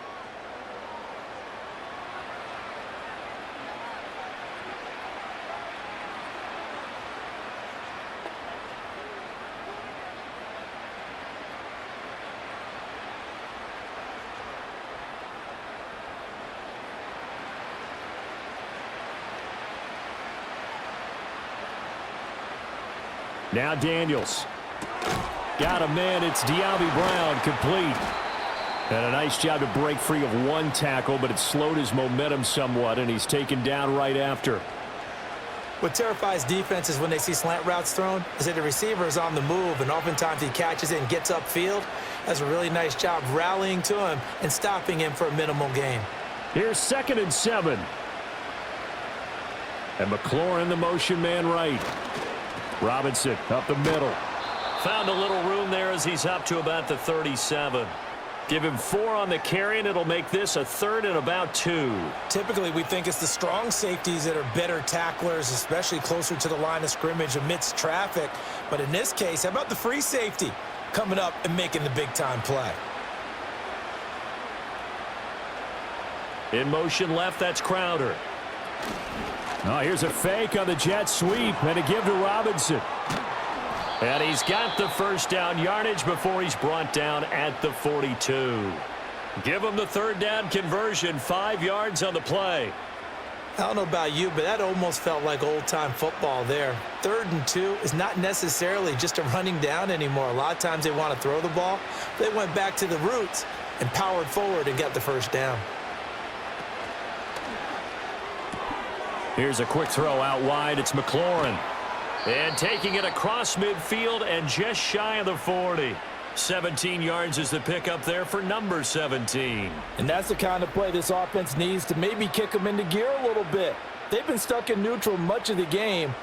Now Daniels. Got a man. It's Diaby Brown complete. And a nice job to break free of one tackle, but it slowed his momentum somewhat, and he's taken down right after. What terrifies defenses when they see slant routes thrown is that the receiver is on the move, and oftentimes he catches it and gets upfield. That's a really nice job rallying to him and stopping him for a minimal gain. Here's 2nd and 7. And McLaurin, the motion man right. Robinson up the middle. Found a little room there as he's up to about the 37. Give him 4 on the carry, and it'll make this a 3rd and about 2. Typically, we think it's the strong safeties that are better tacklers, especially closer to the line of scrimmage amidst traffic. But in this case, how about the free safety coming up and making the big-time play? In motion left, that's Crowder. Oh, here's a fake on the jet sweep, and a give to Robinson. And he's got the first down yardage before he's brought down at the 42. Give him the 3rd down conversion, 5 yards on the play. I don't know about you, but that almost felt like old-time football there. 3rd and 2 is not necessarily just a running down anymore. A lot of times they want to throw the ball. They went back to the roots and powered forward and got the first down. Here's a quick throw out wide. It's McLaurin. And taking it across midfield and just shy of the 40. 17 yards is the pickup there for number 17. And that's the kind of play this offense needs to maybe kick them into gear a little bit. They've been stuck in neutral much of the game.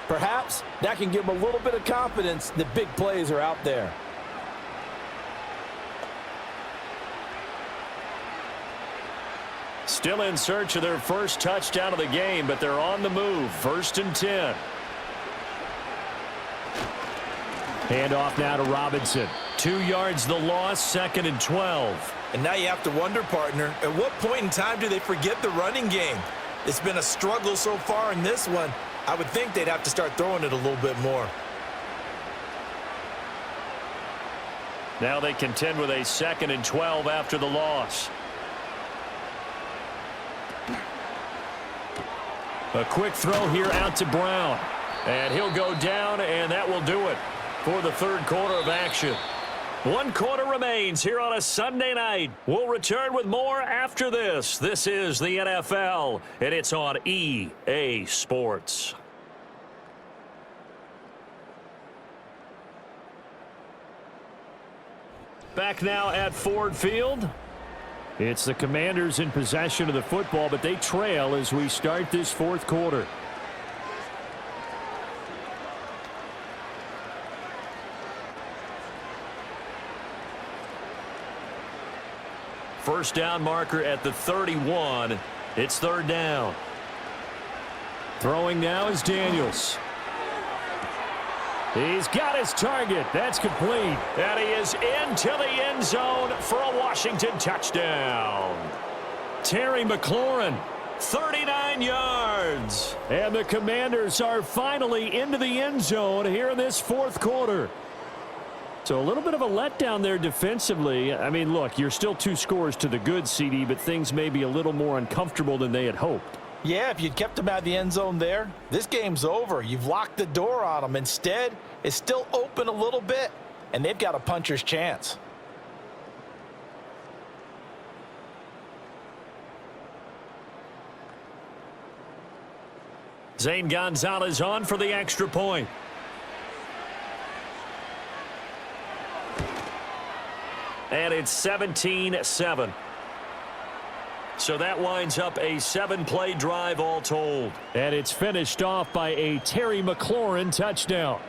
Perhaps that can give them a little bit of confidence that big plays are out there. Still in search of their first touchdown of the game, but they're on the move. 1st and 10. Hand off now to Robinson. 2 yards the loss, 2nd and 12. And now you have to wonder, partner, at what point in time do they forget the running game? It's been a struggle so far in this one. I would think they'd have to start throwing it a little bit more. Now they contend with a 2nd and 12 after the loss. A quick throw here out to Brown. And he'll go down, and that will do it for the 3rd quarter of action. 1 quarter remains here on a Sunday night. We'll return with more after this. This is the NFL, and it's on EA Sports. Back now at Ford Field. It's the Commanders in possession of the football, but they trail as we start this 4th quarter. First down marker at the 31. It's 3rd down. Throwing now is Daniels. He's got his target. That's complete. And he is into the end zone for a Washington touchdown. Terry McLaurin, 39 yards. And the Commanders are finally into the end zone here in this 4th quarter. So a little bit of a letdown there defensively. I mean, look, you're still 2 scores to the good, CD, but things may be a little more uncomfortable than they had hoped. Yeah, if you'd kept them out of the end zone there, this game's over. You've locked the door on them. Instead, it's still open a little bit, and they've got a puncher's chance. Zane Gonzalez on for the extra point. And it's 17-7. So that winds up a 7-play drive all told. And it's finished off by a Terry McLaurin touchdown.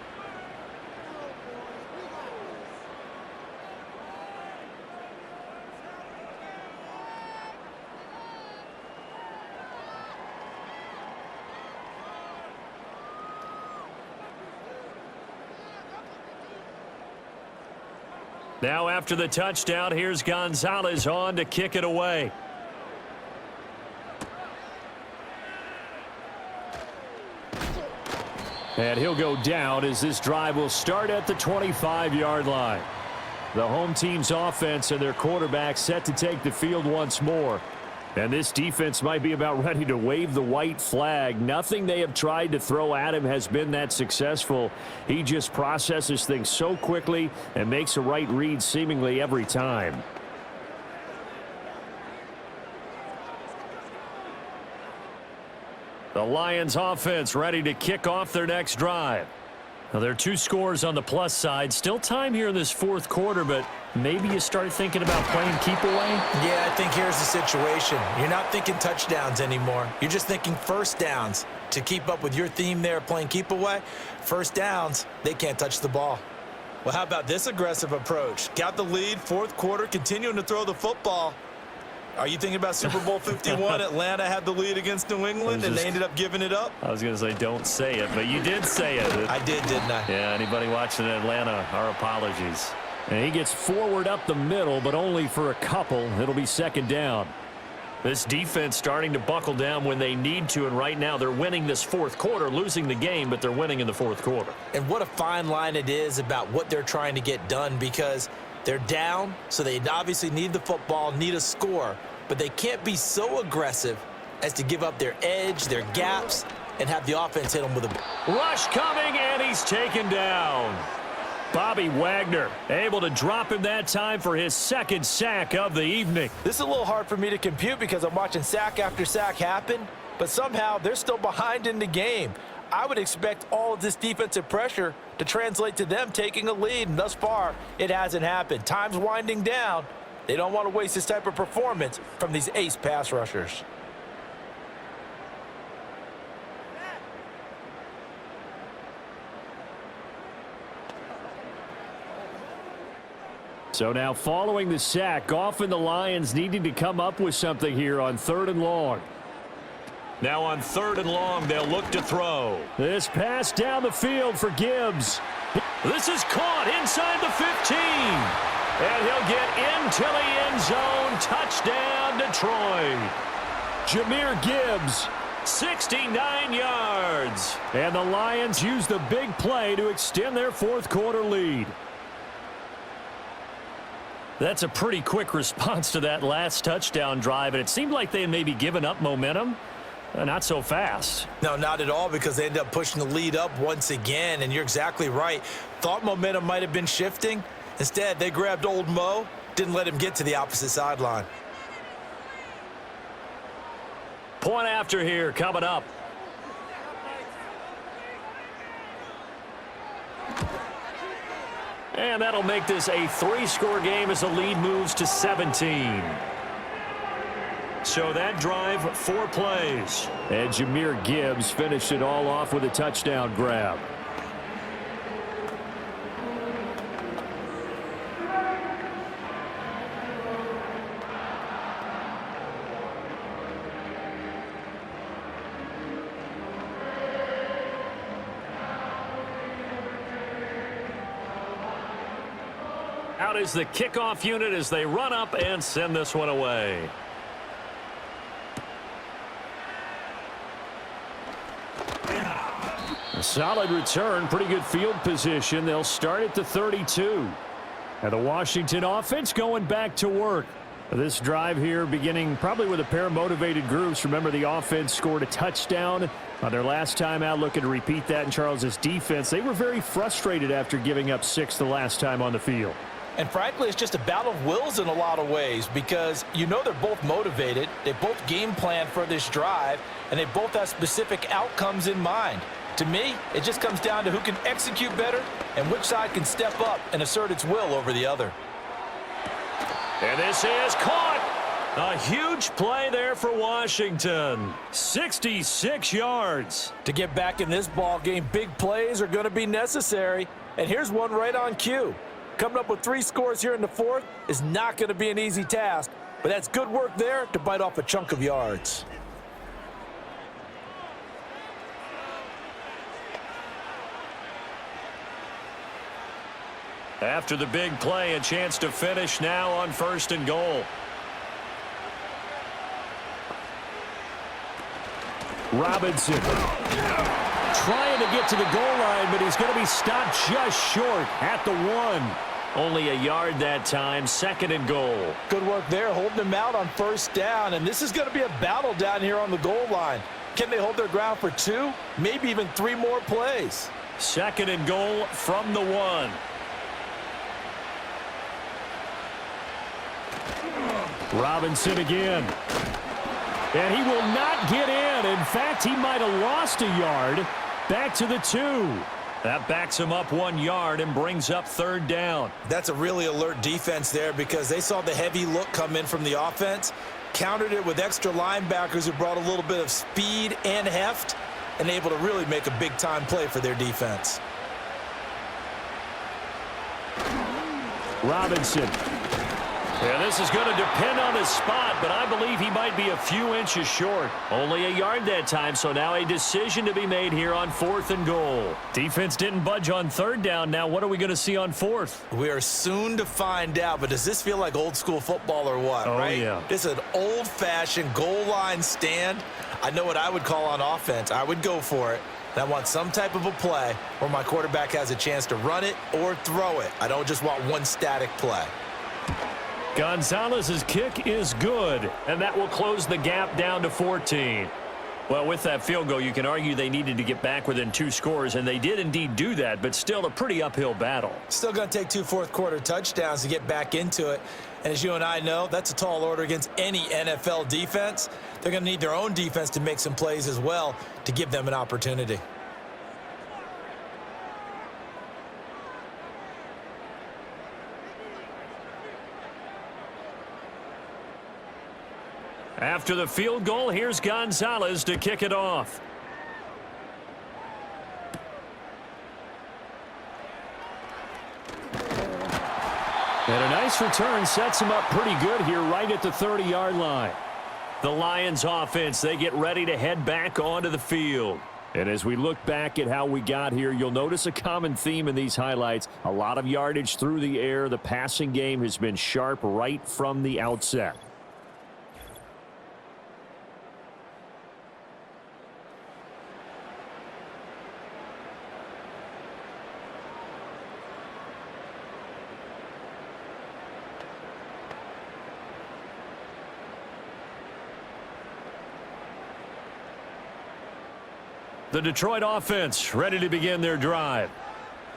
Now after the touchdown, here's Gonzalez on to kick it away. And he'll go down as this drive will start at the 25-yard line. The home team's offense and their quarterback set to take the field once more. And this defense might be about ready to wave the white flag. Nothing they have tried to throw at him has been that successful. He just processes things so quickly and makes a right read seemingly every time. The Lions offense ready to kick off their next drive. Now, there are 2 scores on the plus side. Still time here in this 4th quarter, but maybe you start thinking about playing keep away? Yeah, I think here's the situation. You're not thinking touchdowns anymore. You're just thinking first downs. To keep up with your theme there, playing keep away, first downs, they can't touch the ball. Well, how about this aggressive approach? Got the lead, 4th quarter, continuing to throw the football. Are you thinking about Super Bowl 51? Atlanta had the lead against New England, and they ended up giving it up? I was going to say don't say it, but you did say it. I did, didn't I? Yeah, anybody watching Atlanta, our apologies. And he gets forward up the middle, but only for a couple. It'll be 2nd down. This defense starting to buckle down when they need to, and right now they're winning this 4th quarter, losing the game, but they're winning in the 4th quarter. And what a fine line it is about what they're trying to get done, because they're down, so they obviously need the football, need a score, but they can't be so aggressive as to give up their edge, their gaps, and have the offense hit them with a rush coming, and he's taken down. Bobby Wagner able to drop him that time for his 2nd sack of the evening. This is a little hard for me to compute because I'm watching sack after sack happen, but somehow they're still behind in the game. I would expect all of this defensive pressure to translate to them taking a lead, and thus far, it hasn't happened. Time's winding down. They don't want to waste this type of performance from these ace pass rushers. So now following the sack, Goff and the Lions needing to come up with something here on 3rd and long. Now on 3rd and long, they'll look to throw. This pass down the field for Gibbs. This is caught inside the 15. And he'll get into the end zone. Touchdown, Detroit. Jahmyr Gibbs. 69 yards. And the Lions use the big play to extend their 4th quarter lead. That's a pretty quick response to that last touchdown drive, and it seemed like they had maybe given up momentum. Not so fast. No, not at all, because they ended up pushing the lead up once again, and you're exactly right. Thought momentum might have been shifting. Instead, they grabbed old Mo, didn't let him get to the opposite sideline. Point after here coming up. And that'll make this a 3-score game as the lead moves to 17. So that drive, 4 plays. And Jahmyr Gibbs finished it all off with a touchdown grab. Out is the kickoff unit as they run up and send this one away. A solid return, pretty good field position. They'll start at the 32. And the Washington offense going back to work. This drive here beginning probably with a pair of motivated groups. Remember, the offense scored a touchdown on their last time out, looking to repeat that in Charles's defense. They were very frustrated after giving up 6 the last time on the field. And frankly, it's just a battle of wills in a lot of ways, because you know they're both motivated, they both game plan for this drive, and they both have specific outcomes in mind. To me, it just comes down to who can execute better and which side can step up and assert its will over the other. And this is caught. A huge play there for Washington. 66 yards. To get back in this ball game, big plays are going to be necessary. And here's one right on cue. Coming up with 3 scores here in the 4th is not going to be an easy task, but that's good work there to bite off a chunk of yards. After the big play, a chance to finish now on 1st and goal. Robinson trying to get to the goal line, but he's going to be stopped just short at the 1. Only a yard that time, 2nd and goal. Good work there, holding them out on 1st down, and this is going to be a battle down here on the goal line. Can they hold their ground for 2, maybe even 3 more plays? 2nd and goal from the 1. Robinson again. And he will not get in. In fact, he might have lost a yard. Back to the 2. That backs him up 1 yard and brings up 3rd down. That's a really alert defense there, because they saw the heavy look come in from the offense, countered it with extra linebackers who brought a little bit of speed and heft, and able to really make a big-time play for their defense. Robinson. Yeah, this is going to depend on his spot, but I believe he might be a few inches short. Only a yard that time, so now a decision to be made here on 4th and goal. Defense didn't budge on 3rd down. Now what are we going to see on 4th? We are soon to find out, but does this feel like old school football or what, right? Yeah. This is an old-fashioned goal line stand. I know what I would call on offense. I would go for it. And I want some type of a play where my quarterback has a chance to run it or throw it. I don't just want one static play. Gonzalez's kick is good, and that will close the gap down to 14. Well, with that field goal, you can argue they needed to get back within 2 scores, and they did indeed do that, but still a pretty uphill battle. Still going to take 2 fourth-quarter touchdowns to get back into it. And as you and I know, that's a tall order against any NFL defense. They're going to need their own defense to make some plays as well to give them an opportunity. After the field goal, here's Gonzalez to kick it off. And a nice return sets him up pretty good here right at the 30-yard line. The Lions offense, they get ready to head back onto the field. And as we look back at how we got here, you'll notice a common theme in these highlights. A lot of yardage through the air. The passing game has been sharp right from the outset. The Detroit offense ready to begin their drive.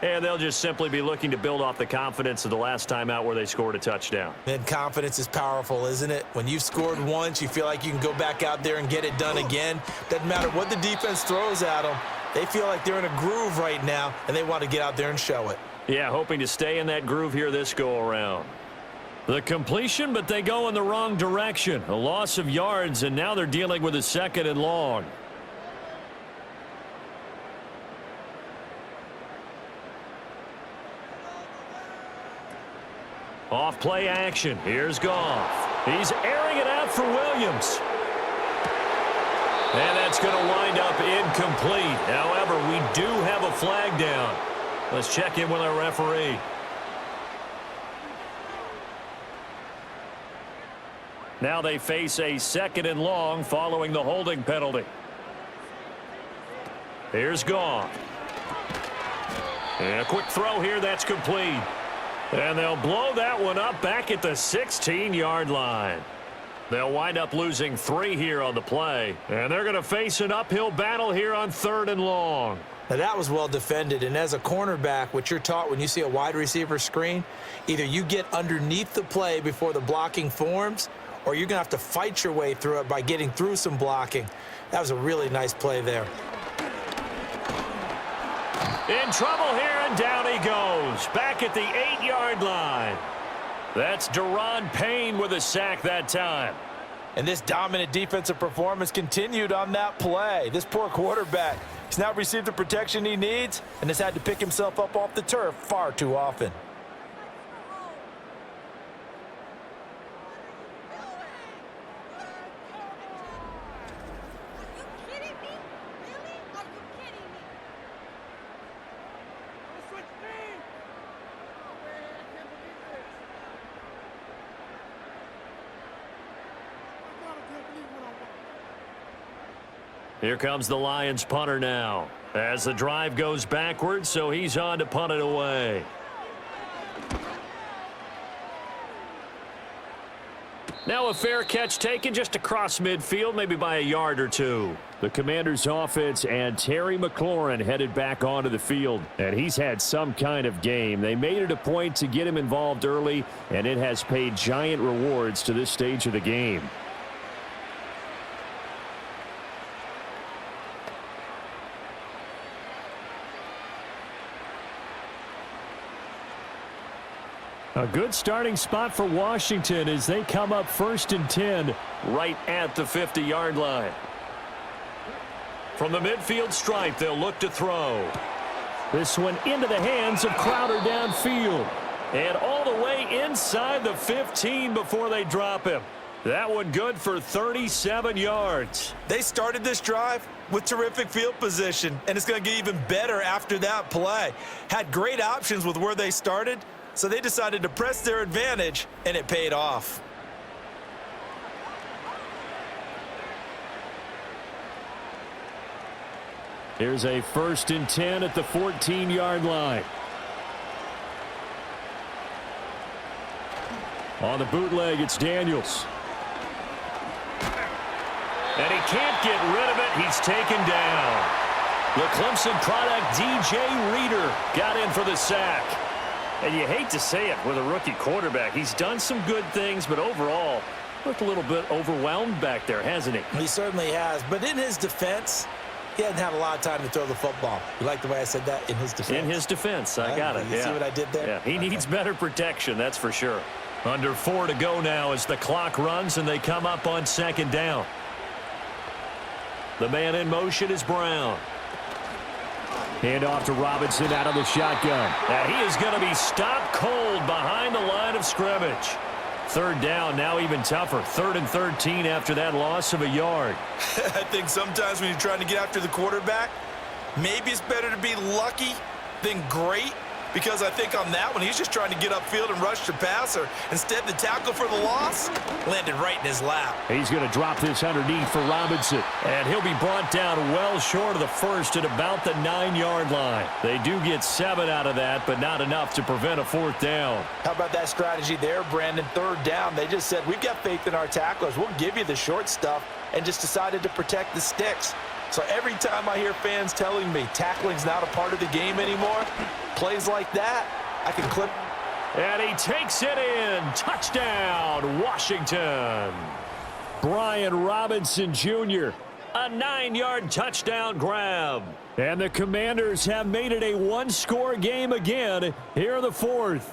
And they'll just simply be looking to build off the confidence of the last time out where they scored a touchdown. And confidence is powerful, isn't it? When you've scored once, you feel like you can go back out there and get it done again. Doesn't matter what the defense throws at them. They feel like they're in a groove right now, and they want to get out there and show it. Yeah, hoping to stay in that groove here this go-around. The completion, but they go in the wrong direction. A loss of yards, and now they're dealing with a 2nd and long. Off play action. Here's Goff. He's airing it out for Williams. And that's going to wind up incomplete. However, we do have a flag down. Let's check in with our referee. Now they face a 2nd and long following the holding penalty. Here's Goff. And a quick throw here. That's complete. And they'll blow that one up back at the 16-yard line. They'll wind up losing 3 here on the play. And they're going to face an uphill battle here on 3rd and long. Now, that was well defended. And as a cornerback, what you're taught when you see a wide receiver screen, either you get underneath the play before the blocking forms, or you're going to have to fight your way through it by getting through some blocking. That was a really nice play there. In trouble here, and down he goes. Back at the 8-yard line. That's Deron Payne with a sack that time. And this dominant defensive performance continued on that play. This poor quarterback, he's now received the protection he needs and has had to pick himself up off the turf far too often. Here comes the Lions punter now. As the drive goes backwards, so he's on to punt it away. Now a fair catch taken just across midfield, maybe by a yard or two. The Commanders' offense and Terry McLaurin headed back onto the field, and he's had some kind of game. They made it a point to get him involved early, and it has paid giant rewards to this stage of the game. A good starting spot for Washington as they come up 1st and 10. Right at the 50-yard line. From the midfield stripe, they'll look to throw. This one into the hands of Crowder downfield. And all the way inside the 15 before they drop him. That one good for 37 yards. They started this drive with terrific field position, and it's going to get even better after that play. Had great options with where they started, so they decided to press their advantage, and it paid off. Here's a 1st and 10 at the 14-yard line. On the bootleg, it's Daniels. And he can't get rid of it. He's taken down. The Clemson product, DJ Reader, got in for the sack. And you hate to say it with a rookie quarterback. He's done some good things, but overall, looked a little bit overwhelmed back there, hasn't he? He certainly has. But in his defense, he hasn't had a lot of time to throw the football. You like the way I said that? In his defense. In his defense. I got it. You see what I did there? Yeah, he needs better protection, that's for sure. Under 4 to go now as the clock runs and they come up on 2nd down. The man in motion is Brown. Hand off to Robinson out of the shotgun. And he is going to be stopped cold behind the line of scrimmage. 3rd down, now even tougher. 3rd and 13 after that loss of a yard. I think sometimes when you're trying to get after the quarterback, maybe it's better to be lucky than great. Because I think on that one, he's just trying to get upfield and rush the passer. Instead, the tackle for the loss landed right in his lap. He's going to drop this underneath for Robinson. And he'll be brought down well short of the first at about the 9-yard line. They do get 7 out of that, but not enough to prevent a 4th down. How about that strategy there, Brandon? 3rd down, they just said, we've got faith in our tacklers. We'll give you the short stuff, and just decided to protect the sticks. So every time I hear fans telling me tackling's not a part of the game anymore, plays like that, I can clip. And he takes it in. Touchdown, Washington. Brian Robinson Jr. A 9-yard touchdown grab. And the Commanders have made it a 1-score game again here in the 4th.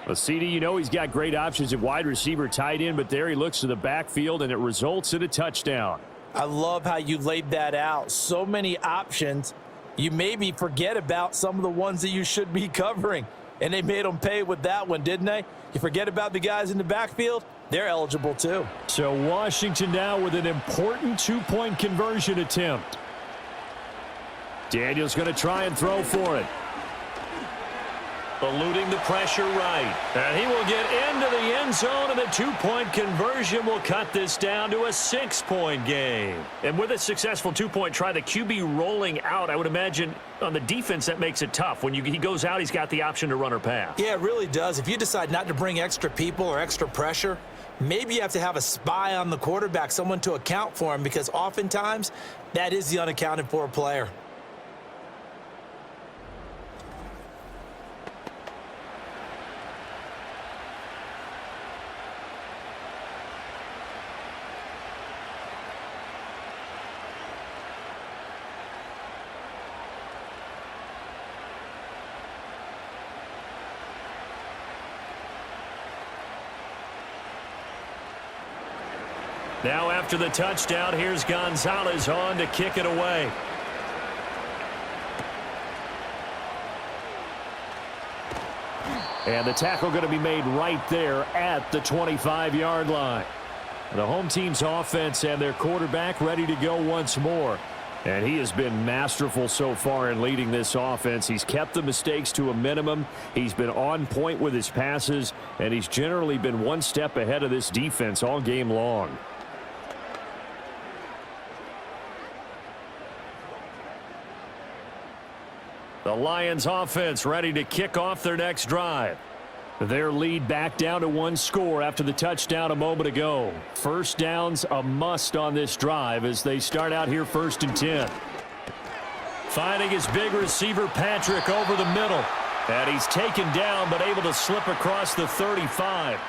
Well, CD, you know he's got great options at wide receiver, tight end, but there he looks to the backfield, and it results in a touchdown. I love how you laid that out. So many options. You maybe forget about some of the ones that you should be covering. And they made them pay with that one, didn't they? You forget about the guys in the backfield, they're eligible too. So Washington now with an important 2-point conversion attempt. Daniel's going to try and throw for it. Eluding the pressure right. And he will get into the end zone, and the 2-point conversion will cut this down to a 6-point game. And with a successful 2-point try, the QB rolling out, I would imagine on the defense that makes it tough. When he goes out, he's got the option to run or pass. Yeah, it really does. If you decide not to bring extra people or extra pressure, maybe you have to have a spy on the quarterback, someone to account for him, because oftentimes that is the unaccounted for player. Now after the touchdown, here's Gonzalez on to kick it away. And the tackle going to be made right there at the 25-yard line. The home team's offense and their quarterback ready to go once more. And he has been masterful so far in leading this offense. He's kept the mistakes to a minimum. He's been on point with his passes, and he's generally been one step ahead of this defense all game long. The Lions offense ready to kick off their next drive. Their lead back down to 1 score after the touchdown a moment ago. First down's a must on this drive as they start out here 1st and 10. Finding his big receiver Patrick over the middle. And he's taken down but able to slip across the 35.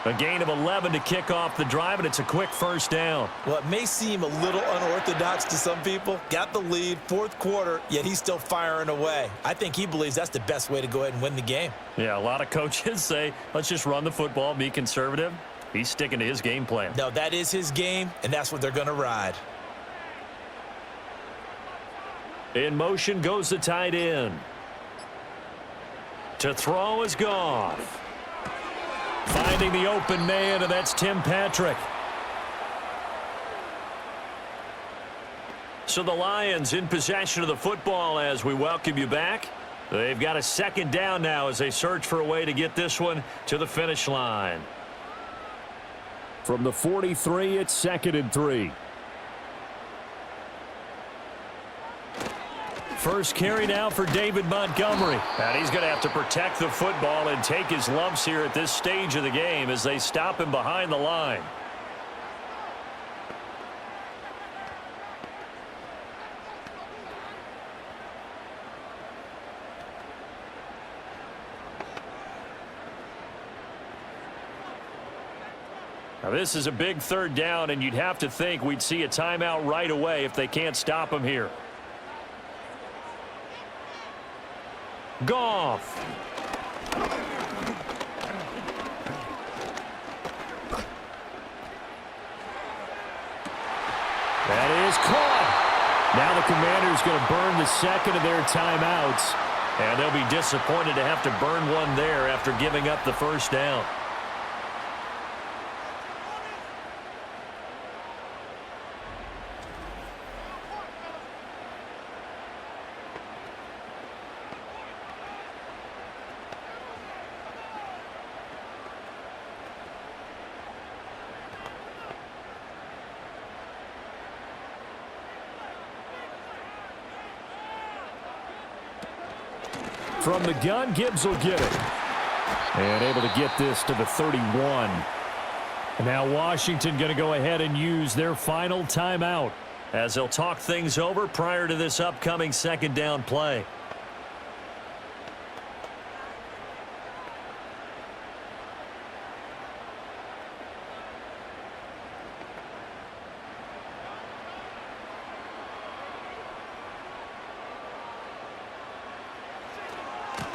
A gain of 11 to kick off the drive, and it's a quick first down. Well, it may seem a little unorthodox to some people. Got the lead, 4th quarter, yet he's still firing away. I think he believes that's the best way to go ahead and win the game. Yeah, a lot of coaches say, let's just run the football, be conservative. He's sticking to his game plan. No, that is his game, and that's what they're going to ride. In motion goes the tight end. To throw is Goff. Finding the open man, and that's Tim Patrick. So the Lions in possession of the football as we welcome you back. They've got a 2nd down now as they search for a way to get this one to the finish line. From the 43, it's 2nd and 3. First carry now for David Montgomery. And he's going to have to protect the football and take his lumps here at this stage of the game as they stop him behind the line. Now, this is a big third down, and you'd have to think we'd see a timeout right away if they can't stop him here. Goff. That is caught. Now the Commanders going to burn the second of their timeouts. And they'll be disappointed to have to burn one there after giving up the first down. From the gun, Gibbs will get it. And able to get this to the 31. And now Washington going to go ahead and use their final timeout, as they'll talk things over prior to this upcoming second down play.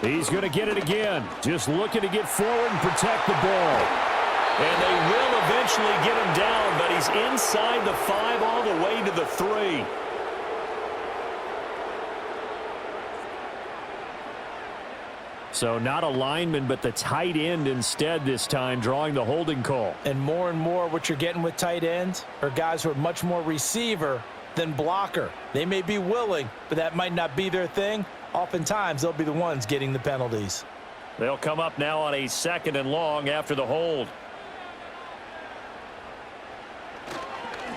He's going to get it again. Just looking to get forward and protect the ball. And they will eventually get him down, but he's inside the 5 all the way to the 3. So not a lineman, but the tight end instead this time, drawing the holding call. And more what you're getting with tight ends are guys who are much more receiver than blocker. They may be willing, but that might not be their thing. Oftentimes, they'll be the ones getting the penalties. They'll come up now on a 2nd and long after the hold.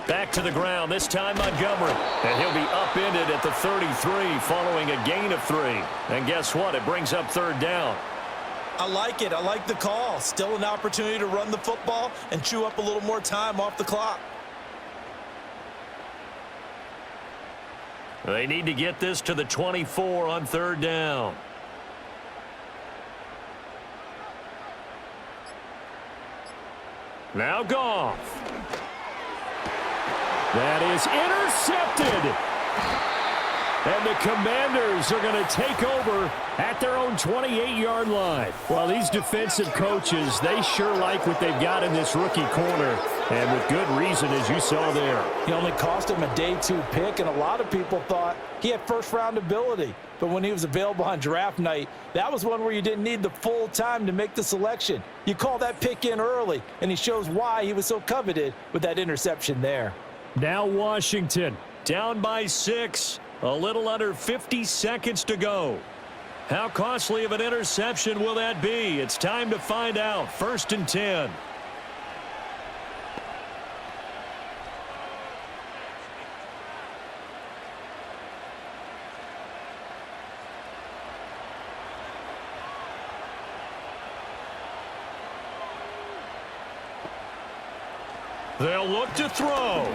Back to the ground, this time Montgomery. And he'll be upended at the 33 following a gain of 3. And guess what? It brings up 3rd down. I like it. I like the call. Still an opportunity to run the football and chew up a little more time off the clock. They need to get this to the 24 on 3rd down. Now Goff. That is intercepted. And the Commanders are going to take over at their own 28-yard line. Well, these defensive coaches, they sure like what they've got in this rookie corner. And with good reason, as you saw there. He only cost him a day 2 pick, and a lot of people thought he had first-round ability. But when he was available on draft night, that was one where you didn't need the full time to make the selection. You call that pick in early, and he shows why he was so coveted with that interception there. Now Washington. Down by 6. A little under 50 seconds to go. How costly of an interception will that be? It's time to find out. 1st and 10. They'll look to throw.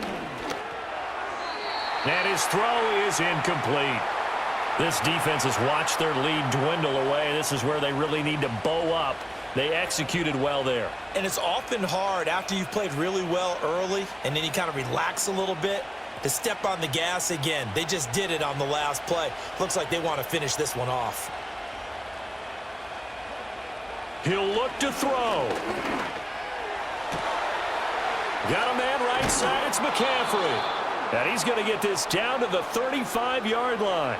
And his throw is incomplete. This defense has watched their lead dwindle away. This is where they really need to bow up. They executed well there. And it's often hard after you've played really well early and then you kind of relax a little bit to step on the gas again. They just did it on the last play. Looks like they want to finish this one off. He'll look to throw. Got a man right side. It's McCaffrey. And he's going to get this down to the 35-yard line.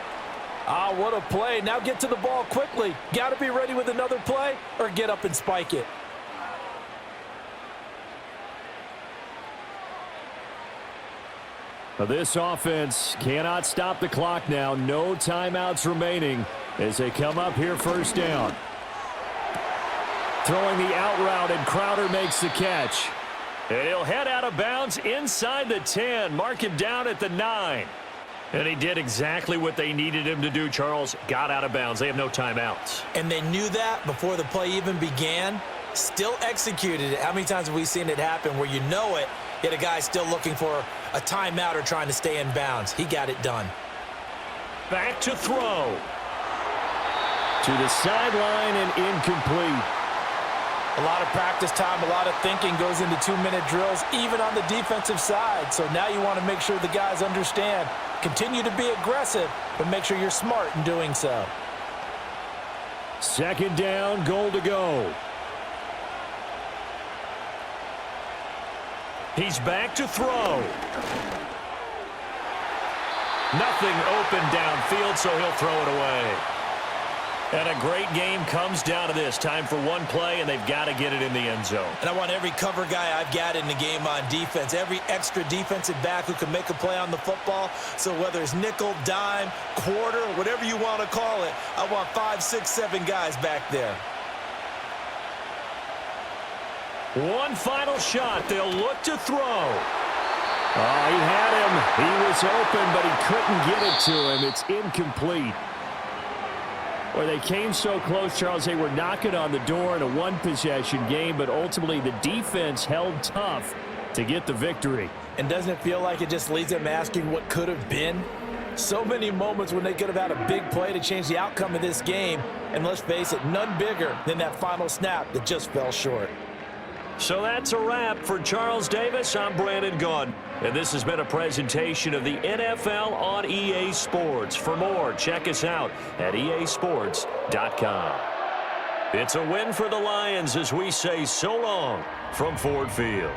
Ah, what a play. Now get to the ball quickly. Got to be ready with another play or get up and spike it. This offense cannot stop the clock now. No timeouts remaining as they come up here 1st down. Throwing the out route, and Crowder makes the catch. And he'll head out of bounds inside the 10. Mark him down at the 9. And he did exactly what they needed him to do, Charles. Got out of bounds. They have no timeouts. And they knew that before the play even began. Still executed it. How many times have we seen it happen where you know it, yet a guy still looking for a timeout or trying to stay in bounds? He got it done. Back to throw. To the sideline and incomplete. A lot of practice time, a lot of thinking goes into 2-minute drills, even on the defensive side. So now you want to make sure the guys understand. Continue to be aggressive, but make sure you're smart in doing so. Second down, goal to go. He's back to throw. Nothing open downfield, so he'll throw it away. And a great game comes down to this. Time for one play, and they've got to get it in the end zone. And I want every cover guy I've got in the game on defense, every extra defensive back who can make a play on the football. So whether it's nickel, dime, quarter, whatever you want to call it, I want 5, 6, 7 guys back there. One final shot. They'll look to throw. Oh, he had him. He was open, but he couldn't get it to him. It's incomplete. Boy, they came so close, Charles. They were knocking on the door in a one-possession game, but ultimately the defense held tough to get the victory. And doesn't it feel like it just leaves them asking what could have been? So many moments when they could have had a big play to change the outcome of this game. And let's face it, none bigger than that final snap that just fell short. So that's a wrap for Charles Davis. I'm Brandon Gunn, and this has been a presentation of the NFL on EA Sports. For more, check us out at easports.com. It's a win for the Lions as we say so long from Ford Field.